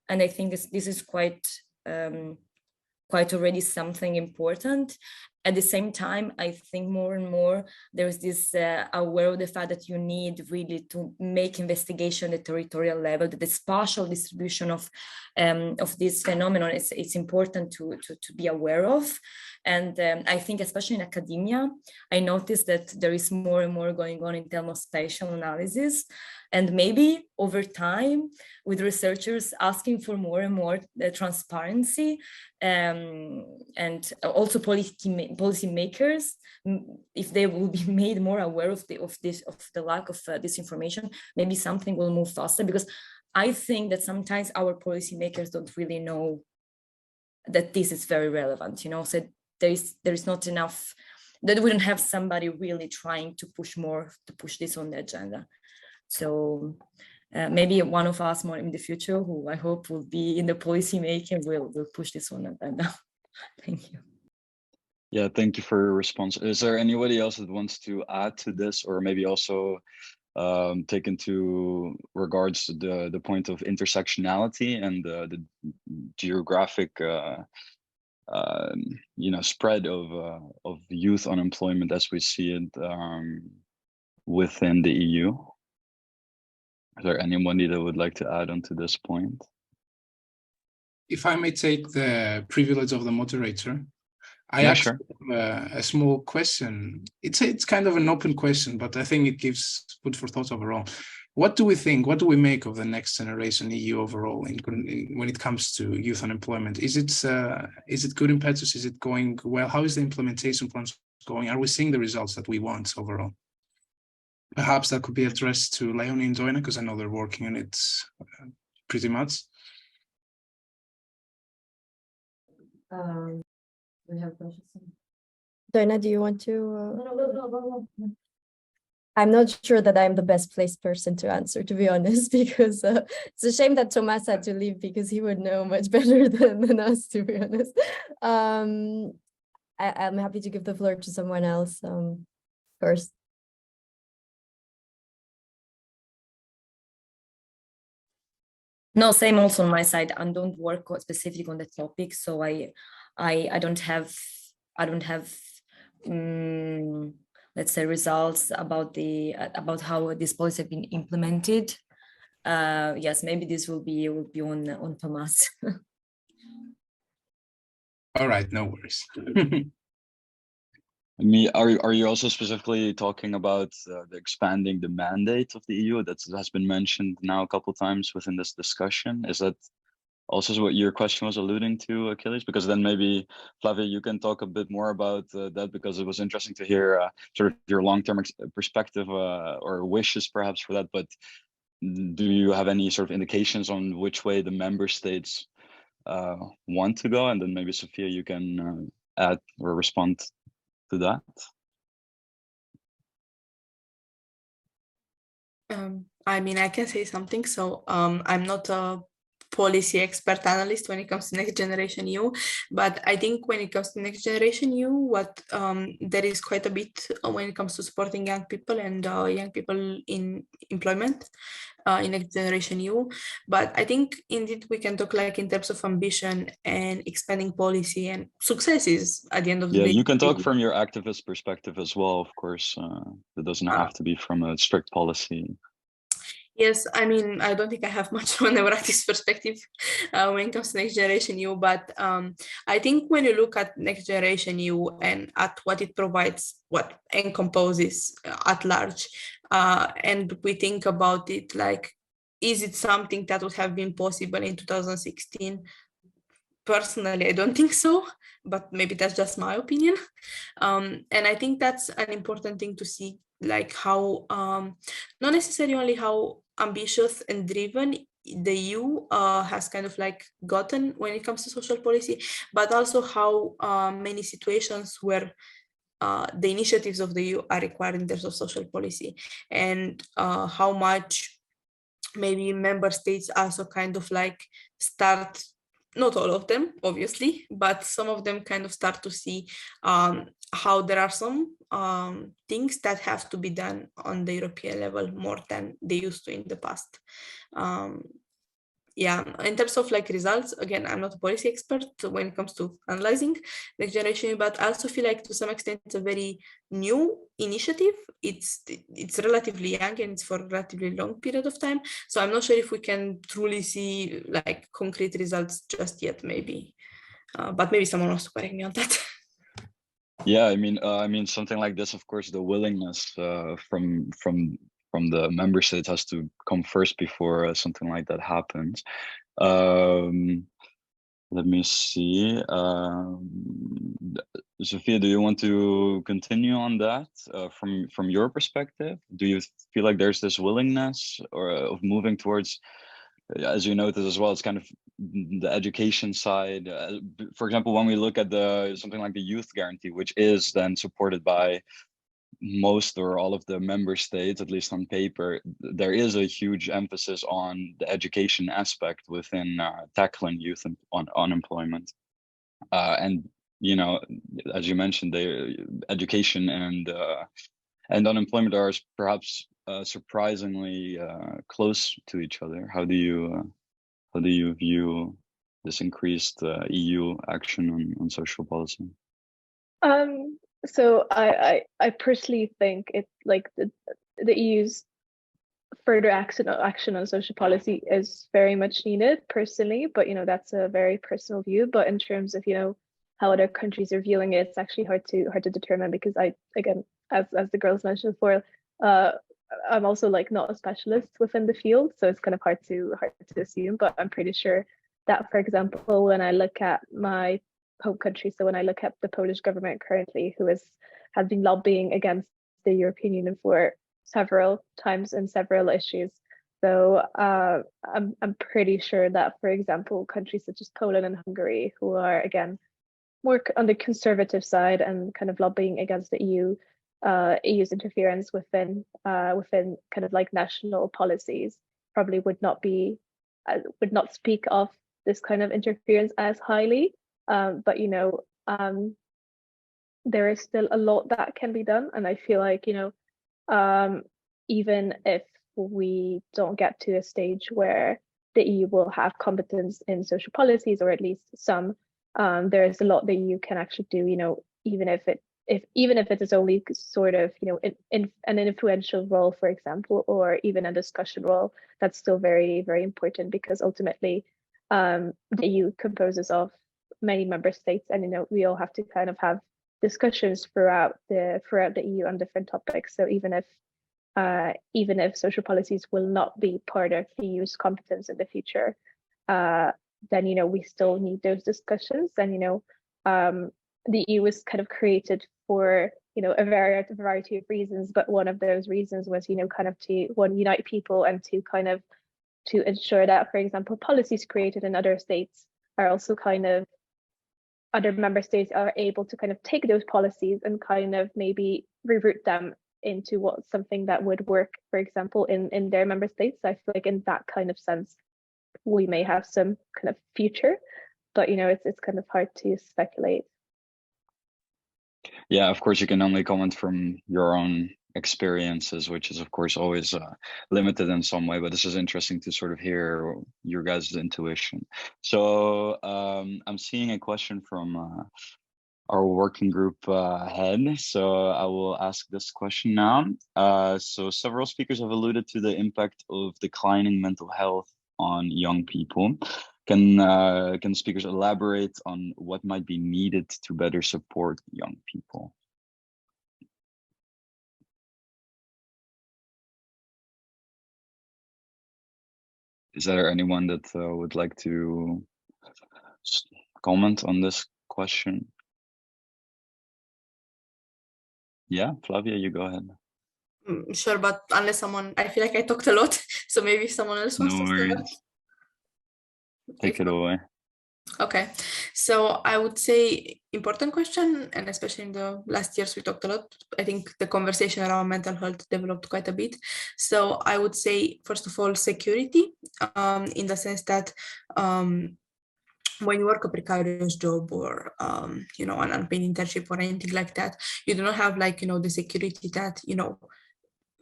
and I think this is quite already something important. At the same time, I think more and more there's this aware of the fact that you need really to make investigation at the territorial level, that the spatial distribution of this phenomenon it's important to be aware of. And I think especially in academia, I noticed that there is more and more going on in terms of spatial analysis. And maybe over time, with researchers asking for more and more transparency, and also policymakers, if they will be made more aware of the lack of this information, maybe something will move faster. Because I think that sometimes our policymakers don't really know that this is very relevant, you know, so there is not enough, that we don't have somebody really trying to push this on the agenda. So maybe one of us more in the future, who I hope will be in the policy making, will push this on the agenda. Thank you. Yeah, thank you for your response. Is there anybody else that wants to add to this, or maybe also take into regards to the point of intersectionality and the geographic spread of youth unemployment as we see it within the EU? Is there anybody that would like to add on to this point? If I may take the privilege of the moderator, I actually have a small question. It's kind of an open question, but I think it gives food for thought overall. What do we think? What do we make of the next generation EU overall when it comes to youth unemployment? Is it good impetus? Is it going well? How is the implementation plans going? Are we seeing the results that we want overall? Perhaps that could be addressed to Leonie and Doina, because I know they're working on it pretty much. We have Doina, do you want to? No. I'm not sure that I'm the best placed person to answer, to be honest, because it's a shame that Tomás had to leave, because he would know much better than us, to be honest. I'm happy to give the floor to someone else first. No, same also on my side. I don't work specifically on the topic, so I don't have let's say results about how this policy have been implemented. Yes, maybe this will be on Tomás. All right, no worries. Are you also specifically talking about the expanding the mandate of the EU that has been mentioned now a couple of times within this discussion? Is that also what your question was alluding to, Achilles? Because then maybe, Flavia, you can talk a bit more about that, because it was interesting to hear sort of your long-term perspective or wishes perhaps for that. But do you have any sort of indications on which way the member states want to go? And then maybe, Zofia, you can add or respond to that. I mean, I can say something. So I'm not a policy expert analyst when it comes to Next Generation EU, but I think when it comes to Next Generation EU, what there is quite a bit when it comes to supporting young people and young people in employment in Next Generation EU. But I think indeed we can talk like in terms of ambition and expanding policy and successes at the end of the day. Yeah, you can talk from your activist perspective as well, of course. It doesn't have to be from a strict policy. Yes, I mean, I don't think I have much of an activist perspective when it comes to Next Generation EU, but I think when you look at Next Generation EU and at what it provides, what encompasses at large, and we think about it like, is it something that would have been possible in 2016? Personally, I don't think so, but maybe that's just my opinion. And I think that's an important thing to see, like how, not necessarily only how ambitious and driven the EU has kind of like gotten when it comes to social policy, but also how many situations where the initiatives of the EU are required in terms of social policy, and how much maybe member states also kind of like start, not all of them, obviously, but some of them kind of start to see how there are some things that have to be done on the European level more than they used to in the past. Yeah, in terms of like results, again, I'm not a policy expert when it comes to analyzing Next Generation, but I also feel like to some extent it's a very new initiative. It's relatively young and it's for a relatively long period of time. So I'm not sure if we can truly see like concrete results just yet, maybe. But maybe someone wants to correct me on that. Yeah, I mean, something like this, of course, the willingness from the member states has to come first before something like that happens. Let me see. Zofia, do you want to continue on that from your perspective? Do you feel like there's this willingness or of moving towards as you noted as well, it's kind of the education side. For example, when we look at something like the youth guarantee, which is then supported by most or all of the member states, at least on paper, there is a huge emphasis on the education aspect within tackling youth unemployment. And, you know, as you mentioned, education and unemployment are perhaps surprisingly close to each other. How do you view this increased EU action on social policy? So I personally think it's like the EU's further action on social policy is very much needed personally, but you know, that's a very personal view. But in terms of, you know, how other countries are viewing it, it's actually hard to determine, because again, as the girls mentioned before, I'm also like not a specialist within the field, so it's kind of hard to assume. But I'm pretty sure that, for example, when I look at my home country, so when I look at the Polish government currently, who has been lobbying against the European Union for several times and several issues. So I'm pretty sure that, for example, countries such as Poland and Hungary, who are again more on the conservative side and kind of lobbying against the EU's interference within kind of like national policies, probably would not speak of this kind of interference as highly. But you know, there is still a lot that can be done, and I feel like, you know, even if we don't get to a stage where the EU will have competence in social policies, or at least some, there is a lot the EU can actually do. You know, even if it is only sort of, you know, in an influential role, for example, or even a discussion role, that's still very, very important, because ultimately the EU composes of many member states, and you know, we all have to kind of have discussions throughout the EU on different topics. So even if social policies will not be part of the EU's competence in the future, then you know, we still need those discussions. And you know, the EU was kind of created for, you know, a variety of reasons, but one of those reasons was, you know, kind of to unite people and to ensure that, for example, policies created in other states are also kind of, other member states are able to kind of take those policies and kind of maybe reroute them into something that would work, for example, in their member states. So I feel like in that kind of sense, we may have some kind of future, but you know, it's kind of hard to speculate. Yeah, of course, you can only comment from your own experiences, which is of course always limited in some way, but this is interesting to sort of hear your guys' intuition. So I'm seeing a question from our working group head, so I will ask this question now. So several speakers have alluded to the impact of declining mental health on young people. Can speakers elaborate on what might be needed to better support young people? Is there anyone that would like to comment on this question? Yeah, Flavia, you go ahead. Sure, but unless I feel like I talked a lot, so maybe if someone else wants to start. Take it away. Okay, so I would say important question, and especially in the last years we talked a lot. I think the conversation around mental health developed quite a bit. So I would say, first of all, security, in the sense that when you work a precarious job or you know, an unpaid internship or anything like that, you do not have like, you know, the security that, you know,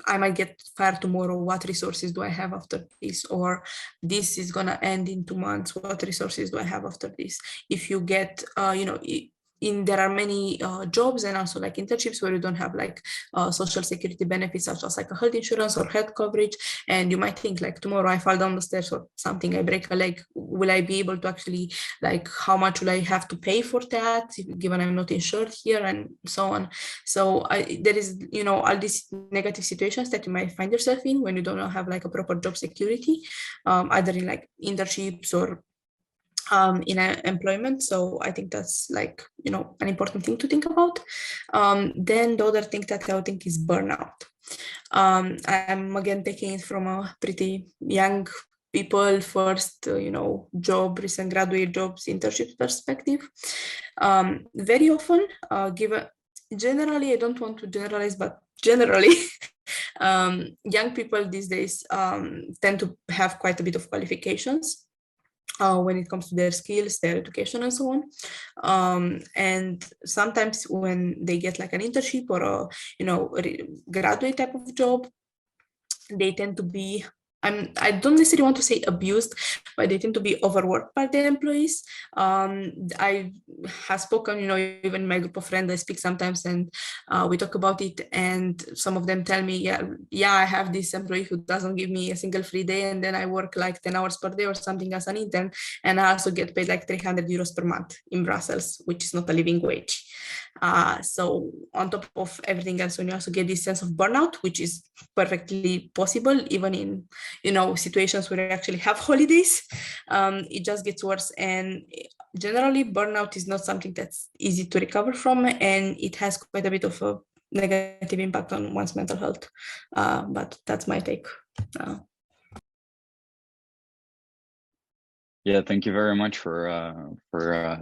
I might get fired tomorrow. What resources do I have after this? Or this is gonna end in 2 months. What resources do I have after this? If you get, you know, there are many jobs and also like internships where you don't have like social security benefits, such as like a health insurance or health coverage, and you might think like, tomorrow I fall down the stairs or something, I break a leg, will I be able to actually, like, how much will I have to pay for that, given I'm not insured here, and so on. So there is, you know, all these negative situations that you might find yourself in when you don't have like a proper job security, either in like internships or in employment. So I think that's like, you know, an important thing to think about. Then the other thing that I would think is burnout. I'm again taking it from a pretty young people first, job, recent graduate jobs, internship perspective. Very often, generally, I don't want to generalize, but generally, young people these days tend to have quite a bit of qualifications when it comes to their skills, their education, and so on. And sometimes when they get like an internship or a graduate type of job, they tend to be, I don't necessarily want to say abused, but they tend to be overworked by their employees. I have spoken, even my group of friends, I speak sometimes, and we talk about it, and some of them tell me, yeah, I have this employee who doesn't give me a single free day, and then I work like 10 hours per day or something as an intern, and I also get paid like 300 euros per month in Brussels, which is not a living wage. So on top of everything else, when you also get this sense of burnout, which is perfectly possible, even in situations where you actually have holidays, it just gets worse. And generally, burnout is not something that's easy to recover from, and it has quite a bit of a negative impact on one's mental health. But that's my take. Yeah, thank you very much for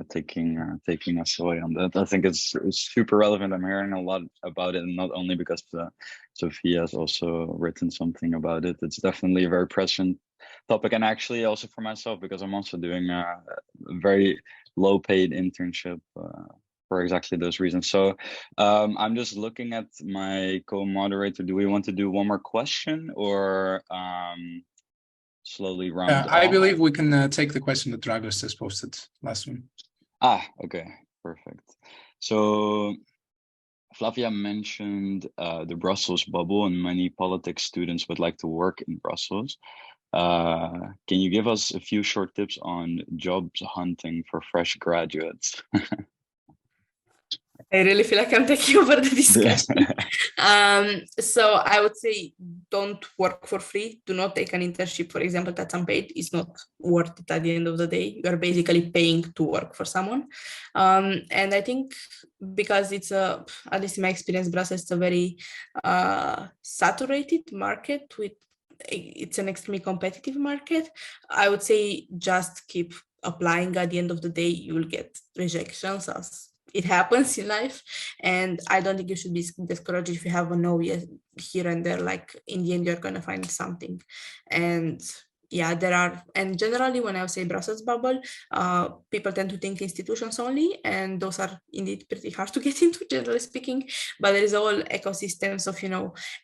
taking us away on that. I think it's super relevant. I'm hearing a lot about it, and not only because Zofia has also written something about it. It's definitely a very present topic, and actually also for myself, because I'm also doing a very low-paid internship for exactly those reasons. So I'm just looking at my co-moderator. Do we want to do one more question, or slowly round off? I believe we can take the question that Dragos has posted last one. Okay, perfect. So Flavia mentioned the Brussels bubble, and many politics students would like to work in Brussels. Can you give us a few short tips on jobs hunting for fresh graduates? I really feel like I'm taking over the discussion. So I would say don't work for free. Do not take an internship, for example, that's unpaid. It's not worth it at the end of the day. You are basically paying to work for someone. And I think because it's at least in my experience, Brussels is a very saturated market it's an extremely competitive market. I would say just keep applying. At the end of the day, you will get rejections, as it happens in life, and I don't think you should be discouraged if you have a no here and there. Like in the end, you're going to find something. And yeah, and generally when I say Brussels bubble, people tend to think institutions only, and those are indeed pretty hard to get into, generally speaking. But there is a whole ecosystems of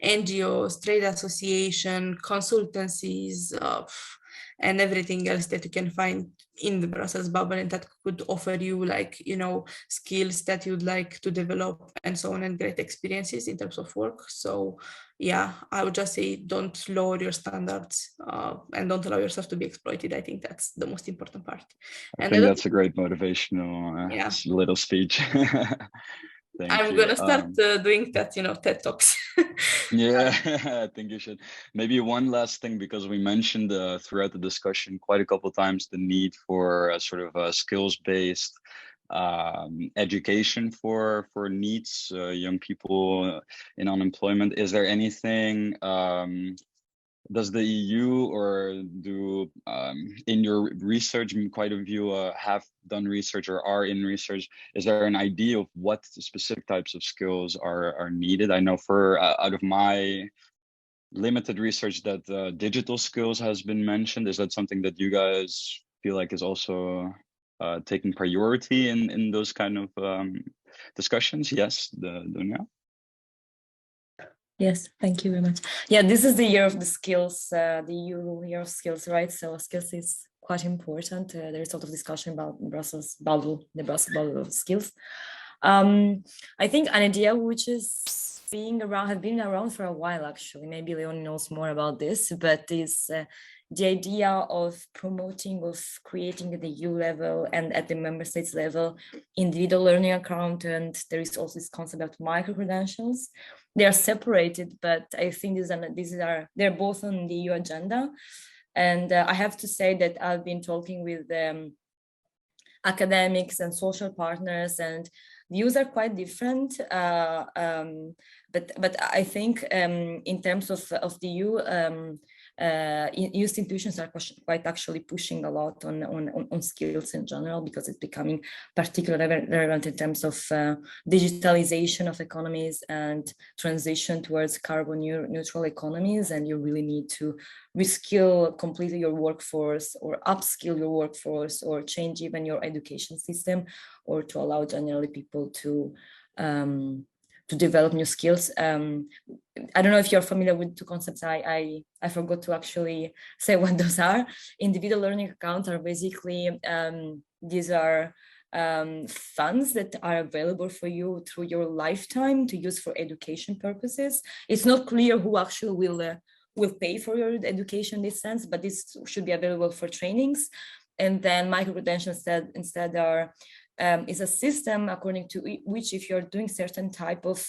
NGOs, trade association, consultancies, and everything else that you can find in the Brussels bubble, and that could offer you skills that you'd like to develop and so on, and great experiences in terms of work. So yeah, I would just say don't lower your standards and don't allow yourself to be exploited. I think that's the most important part. I think that's a great motivational little speech. I'm going to start doing that, TED Talks. Yeah, I think you should. Maybe one last thing, because we mentioned throughout the discussion quite a couple of times the need for a sort of a skills-based education for needs, young people in unemployment. Is there anything, does the EU or do in your research, quite a few have done research or are in research, is there an idea of what specific types of skills are needed? I know for out of my limited research that digital skills has been mentioned. Is that something that you guys feel like is also taking priority in those kind of discussions? Yes, Doina? Yes, thank you very much. Yeah, this is the year of the skills, the EU year of skills, right? So skills is quite important. There is a lot of discussion about the Brussels bubble of skills. I think an idea which is has been around for a while, actually. Maybe Leonie knows more about this, but is the idea of promoting, of creating at the EU level and at the member states level, individual learning account. And there is also this concept of micro-credentials. They are separated, but I think they're both on the EU agenda. And I have to say that I've been talking with academics and social partners, and views are quite different. But I think in terms of the EU, institutions are quite actually pushing a lot on skills in general, because it's becoming particularly relevant in terms of digitalization of economies and transition towards carbon neutral economies. And you really need to reskill completely your workforce, or upskill your workforce, or change even your education system, or to allow generally people to develop new skills. I don't know if you're familiar with two concepts. I forgot to actually say what those are. Individual learning accounts are basically, these are funds that are available for you through your lifetime to use for education purposes. It's not clear who actually will pay for your education in this sense, but this should be available for trainings. And then micro-credentials instead are is a system according to which, if you're doing certain type of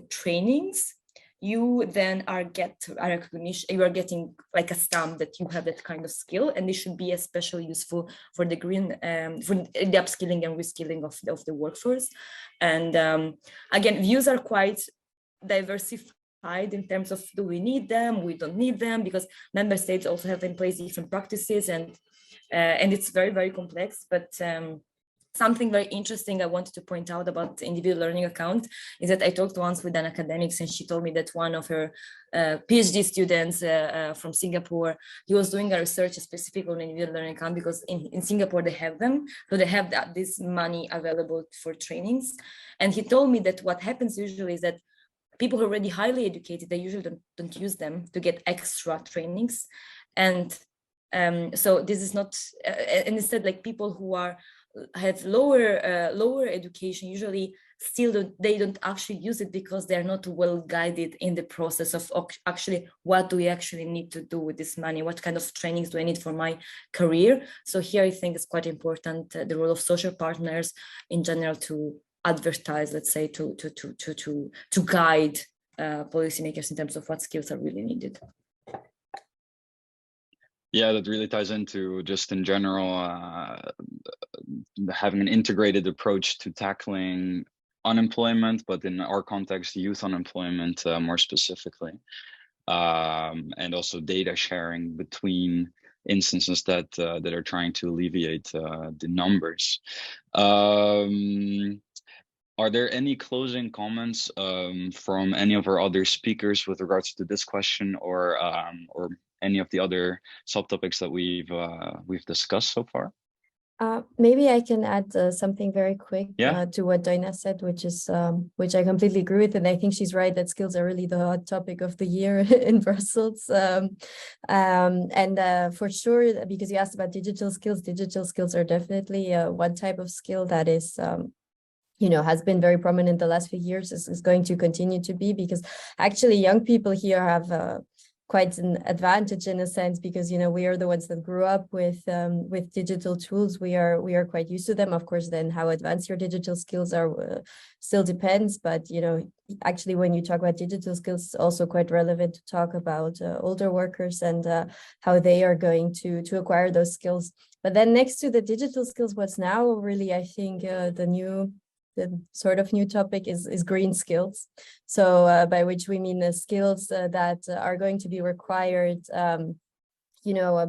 trainings, you then are recognition. You are getting like a stamp that you have that kind of skill, and this should be especially useful for the for the upskilling and reskilling of the workforce. And again, views are quite diversified in terms of, do we need them? We don't need them, because member states also have in place different practices, and it's very, very complex. But something very interesting I wanted to point out about the individual learning account is that I talked once with an academic, and she told me that one of her PhD students from Singapore, he was doing a research specific on individual learning account, because in Singapore they have them, so they have this money available for trainings. And he told me that what happens usually is that people who are already highly educated, they usually don't use them to get extra trainings. And so this is not, and instead, like, people who have lower education usually they don't actually use it, because they're not well guided in the process of actually, what do we actually need to do with this money? What kind of trainings do I need for my career? So here I think it's quite important, the role of social partners in general to advertise, let's say, to guide policymakers in terms of what skills are really needed. Yeah, that really ties into just in general having an integrated approach to tackling unemployment, but in our context, youth unemployment more specifically, and also data sharing between instances that are trying to alleviate the numbers. Are there any closing comments from any of our other speakers with regards to this question, or any of the other subtopics that we've discussed so far? Maybe I can add something very quick Yeah. to what Doina said, which I completely agree with, and I think she's right that skills are really the hot topic of the year in Brussels. For sure, because you asked about digital skills are definitely one type of skill that is has been very prominent the last few years, is going to continue to be, because actually young people here have quite an advantage in a sense, because we are the ones that grew up with digital tools. We are quite used to them. Of course, then how advanced your digital skills are still depends, but actually when you talk about digital skills, it's also quite relevant to talk about older workers and how they are going to acquire those skills. But then next to the digital skills, what's now really, I think, the sort of new topic is green skills. So by which we mean the skills that are going to be required,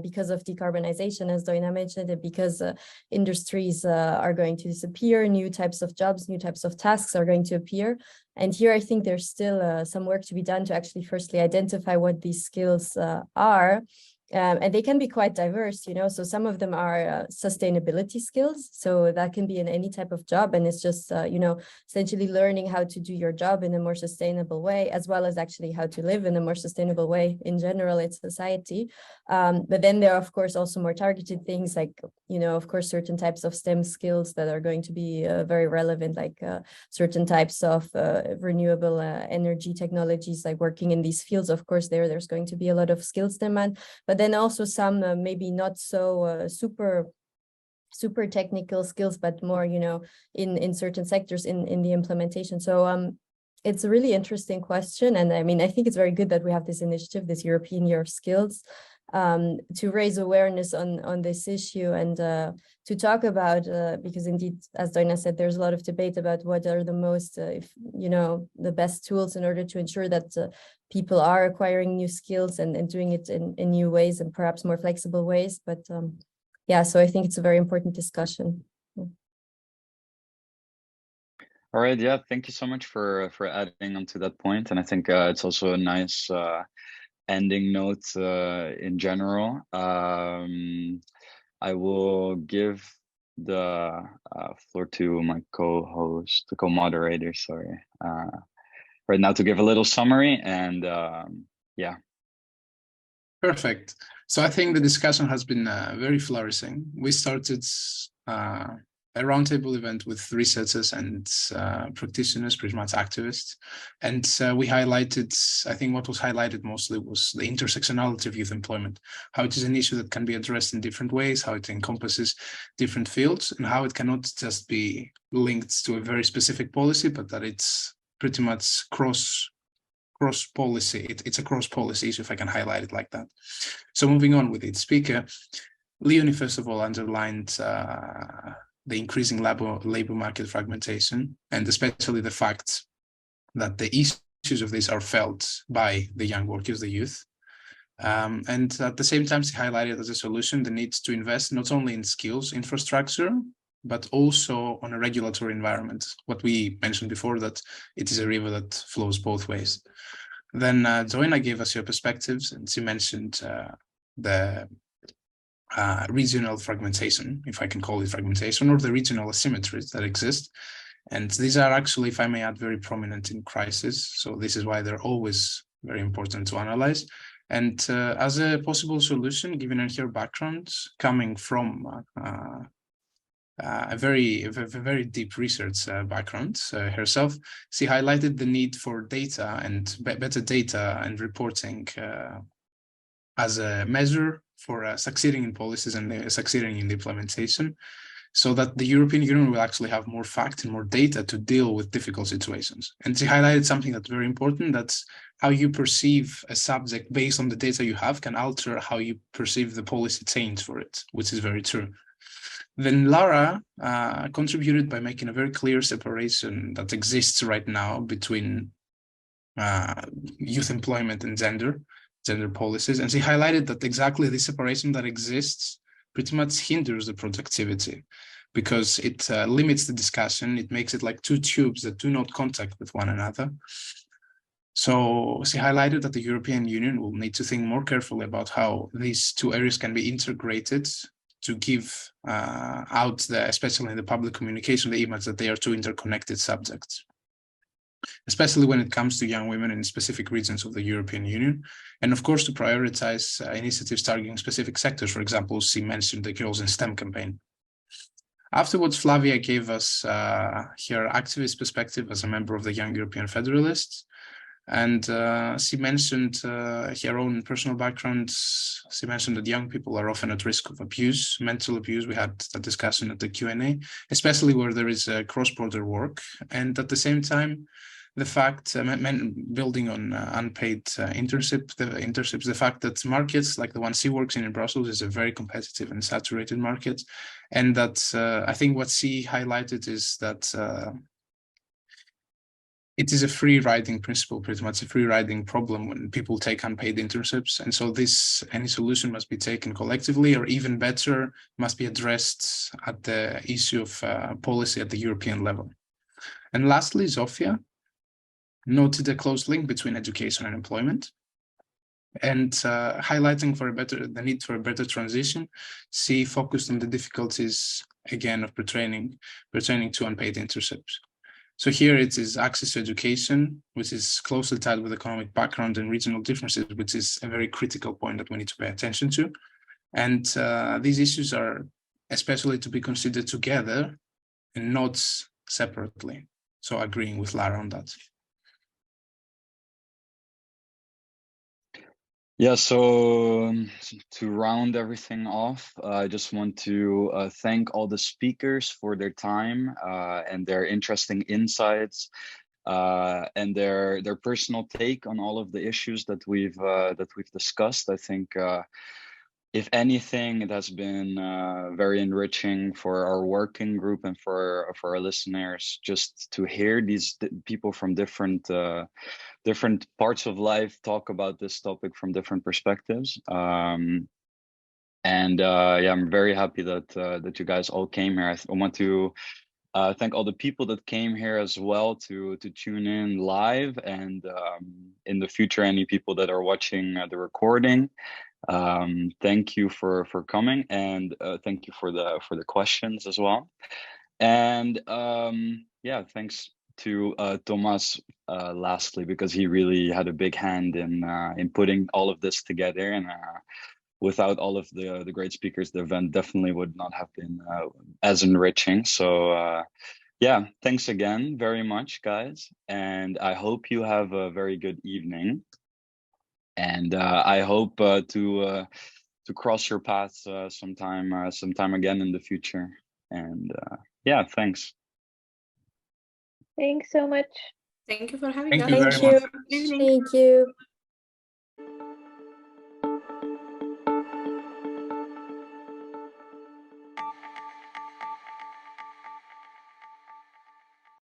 because of decarbonization, as Doina mentioned, and because industries are going to disappear, new types of jobs, new types of tasks are going to appear. And here I think there's still some work to be done to actually firstly identify what these skills are. And they can be quite diverse, so some of them are sustainability skills. So that can be in any type of job. And it's just, essentially learning how to do your job in a more sustainable way, as well as actually how to live in a more sustainable way in general in society. But then there are, of course, also more targeted things like, of course, certain types of STEM skills that are going to be very relevant, like certain types of renewable energy technologies, like working in these fields. Of course, there's going to be a lot of skills demand, but then also some maybe not so super technical skills, but more, in certain sectors in the implementation. So it's a really interesting question. And I mean, I think it's very good that we have this initiative, this European Year of Skills, to raise awareness on this issue and to talk about, because indeed, as Doina said, there's a lot of debate about what are the most, the best tools in order to ensure that people are acquiring new skills and doing it in new ways and perhaps more flexible ways. But yeah, so I think it's a very important discussion. All right, yeah, thank you so much for adding on to that point. And I think it's also a nice ending note in general. I will give the floor to my co-host, the co-moderator, sorry, right now to give a little summary and yeah. Perfect. So I think the discussion has been very flourishing. We started a roundtable event with researchers and practitioners, pretty much activists. And we highlighted, I think what was highlighted mostly was the intersectionality of youth employment, how it is an issue that can be addressed in different ways, how it encompasses different fields, and how it cannot just be linked to a very specific policy, but that it's pretty much cross policy. It's a cross policy issue, if I can highlight it like that. So moving on with each speaker, Leonie, first of all, underlined the increasing labor market fragmentation, and especially the fact that the issues of this are felt by the young workers, the youth. And at the same time, she highlighted as a solution the need to invest not only in skills infrastructure, but also on a regulatory environment. What we mentioned before, that it is a river that flows both ways. Then Doina gave us her perspectives, and she mentioned the regional fragmentation, if I can call it fragmentation, or the regional asymmetries that exist. And these are actually, if I may add, very prominent in crisis. So this is why they're always very important to analyze. And as a possible solution, given her background, coming from a very deep research background herself, she highlighted the need for data and better data and reporting as a measure for succeeding in policies and succeeding in the implementation, so that the European Union will actually have more facts and more data to deal with difficult situations. And she highlighted something that's very important, that's how you perceive a subject based on the data you have can alter how you perceive the policy change for it, which is very true. Then Lara contributed by making a very clear separation that exists right now between youth employment and gender policies. And she highlighted that exactly the separation that exists pretty much hinders the productivity, because it limits the discussion. It makes it like two tubes that do not contact with one another. So she highlighted that the European Union will need to think more carefully about how these two areas can be integrated to give out, especially in the public communication, the image that they are two interconnected subjects, especially when it comes to young women in specific regions of the European Union. And of course, to prioritize initiatives targeting specific sectors. For example, she mentioned the Girls in STEM campaign. Afterwards, Flavia gave us her activist perspective as a member of the Young European Federalists. And she mentioned her own personal background. She mentioned that young people are often at risk of abuse, mental abuse. We had that discussion at the Q&A, especially where there is cross-border work. And at the same time, the fact, building on unpaid internships, the fact that markets like the one she works in Brussels is a very competitive and saturated market. And that I think what she highlighted is that it is a free riding principle, pretty much a free riding problem when people take unpaid internships. And so any solution must be taken collectively, or even better, must be addressed at the issue of policy at the European level. And lastly, Zofia noted a close link between education and employment, and highlighting the need for a better transition. She focused on the difficulties, again, of pertaining to unpaid internships. So here it is access to education, which is closely tied with economic background and regional differences, which is a very critical point that we need to pay attention to. And these issues are especially to be considered together and not separately. So agreeing with Lara on that. Yeah, so to round everything off, I just want to thank all the speakers for their time and their interesting insights. and their personal take on all of the issues that we've discussed. I think if anything, it has been very enriching for our working group and for our listeners, just to hear these people from different parts of life talk about this topic from different perspectives. And yeah, I'm very happy that you guys all came here. I want to thank all the people that came here as well to tune in live, and in the future, any people that are watching the recording. Thank you for coming, and thank you for the questions as well. And yeah, thanks to Tomás lastly, because he really had a big hand in putting all of this together, and without all of the great speakers, the event definitely would not have been as enriching. So yeah, thanks again very much, guys, and I hope you have a very good evening. And I hope to cross your paths sometime again in the future. And yeah, thanks. Thanks so much. Thank you for having Thank us. you very much. Thank you.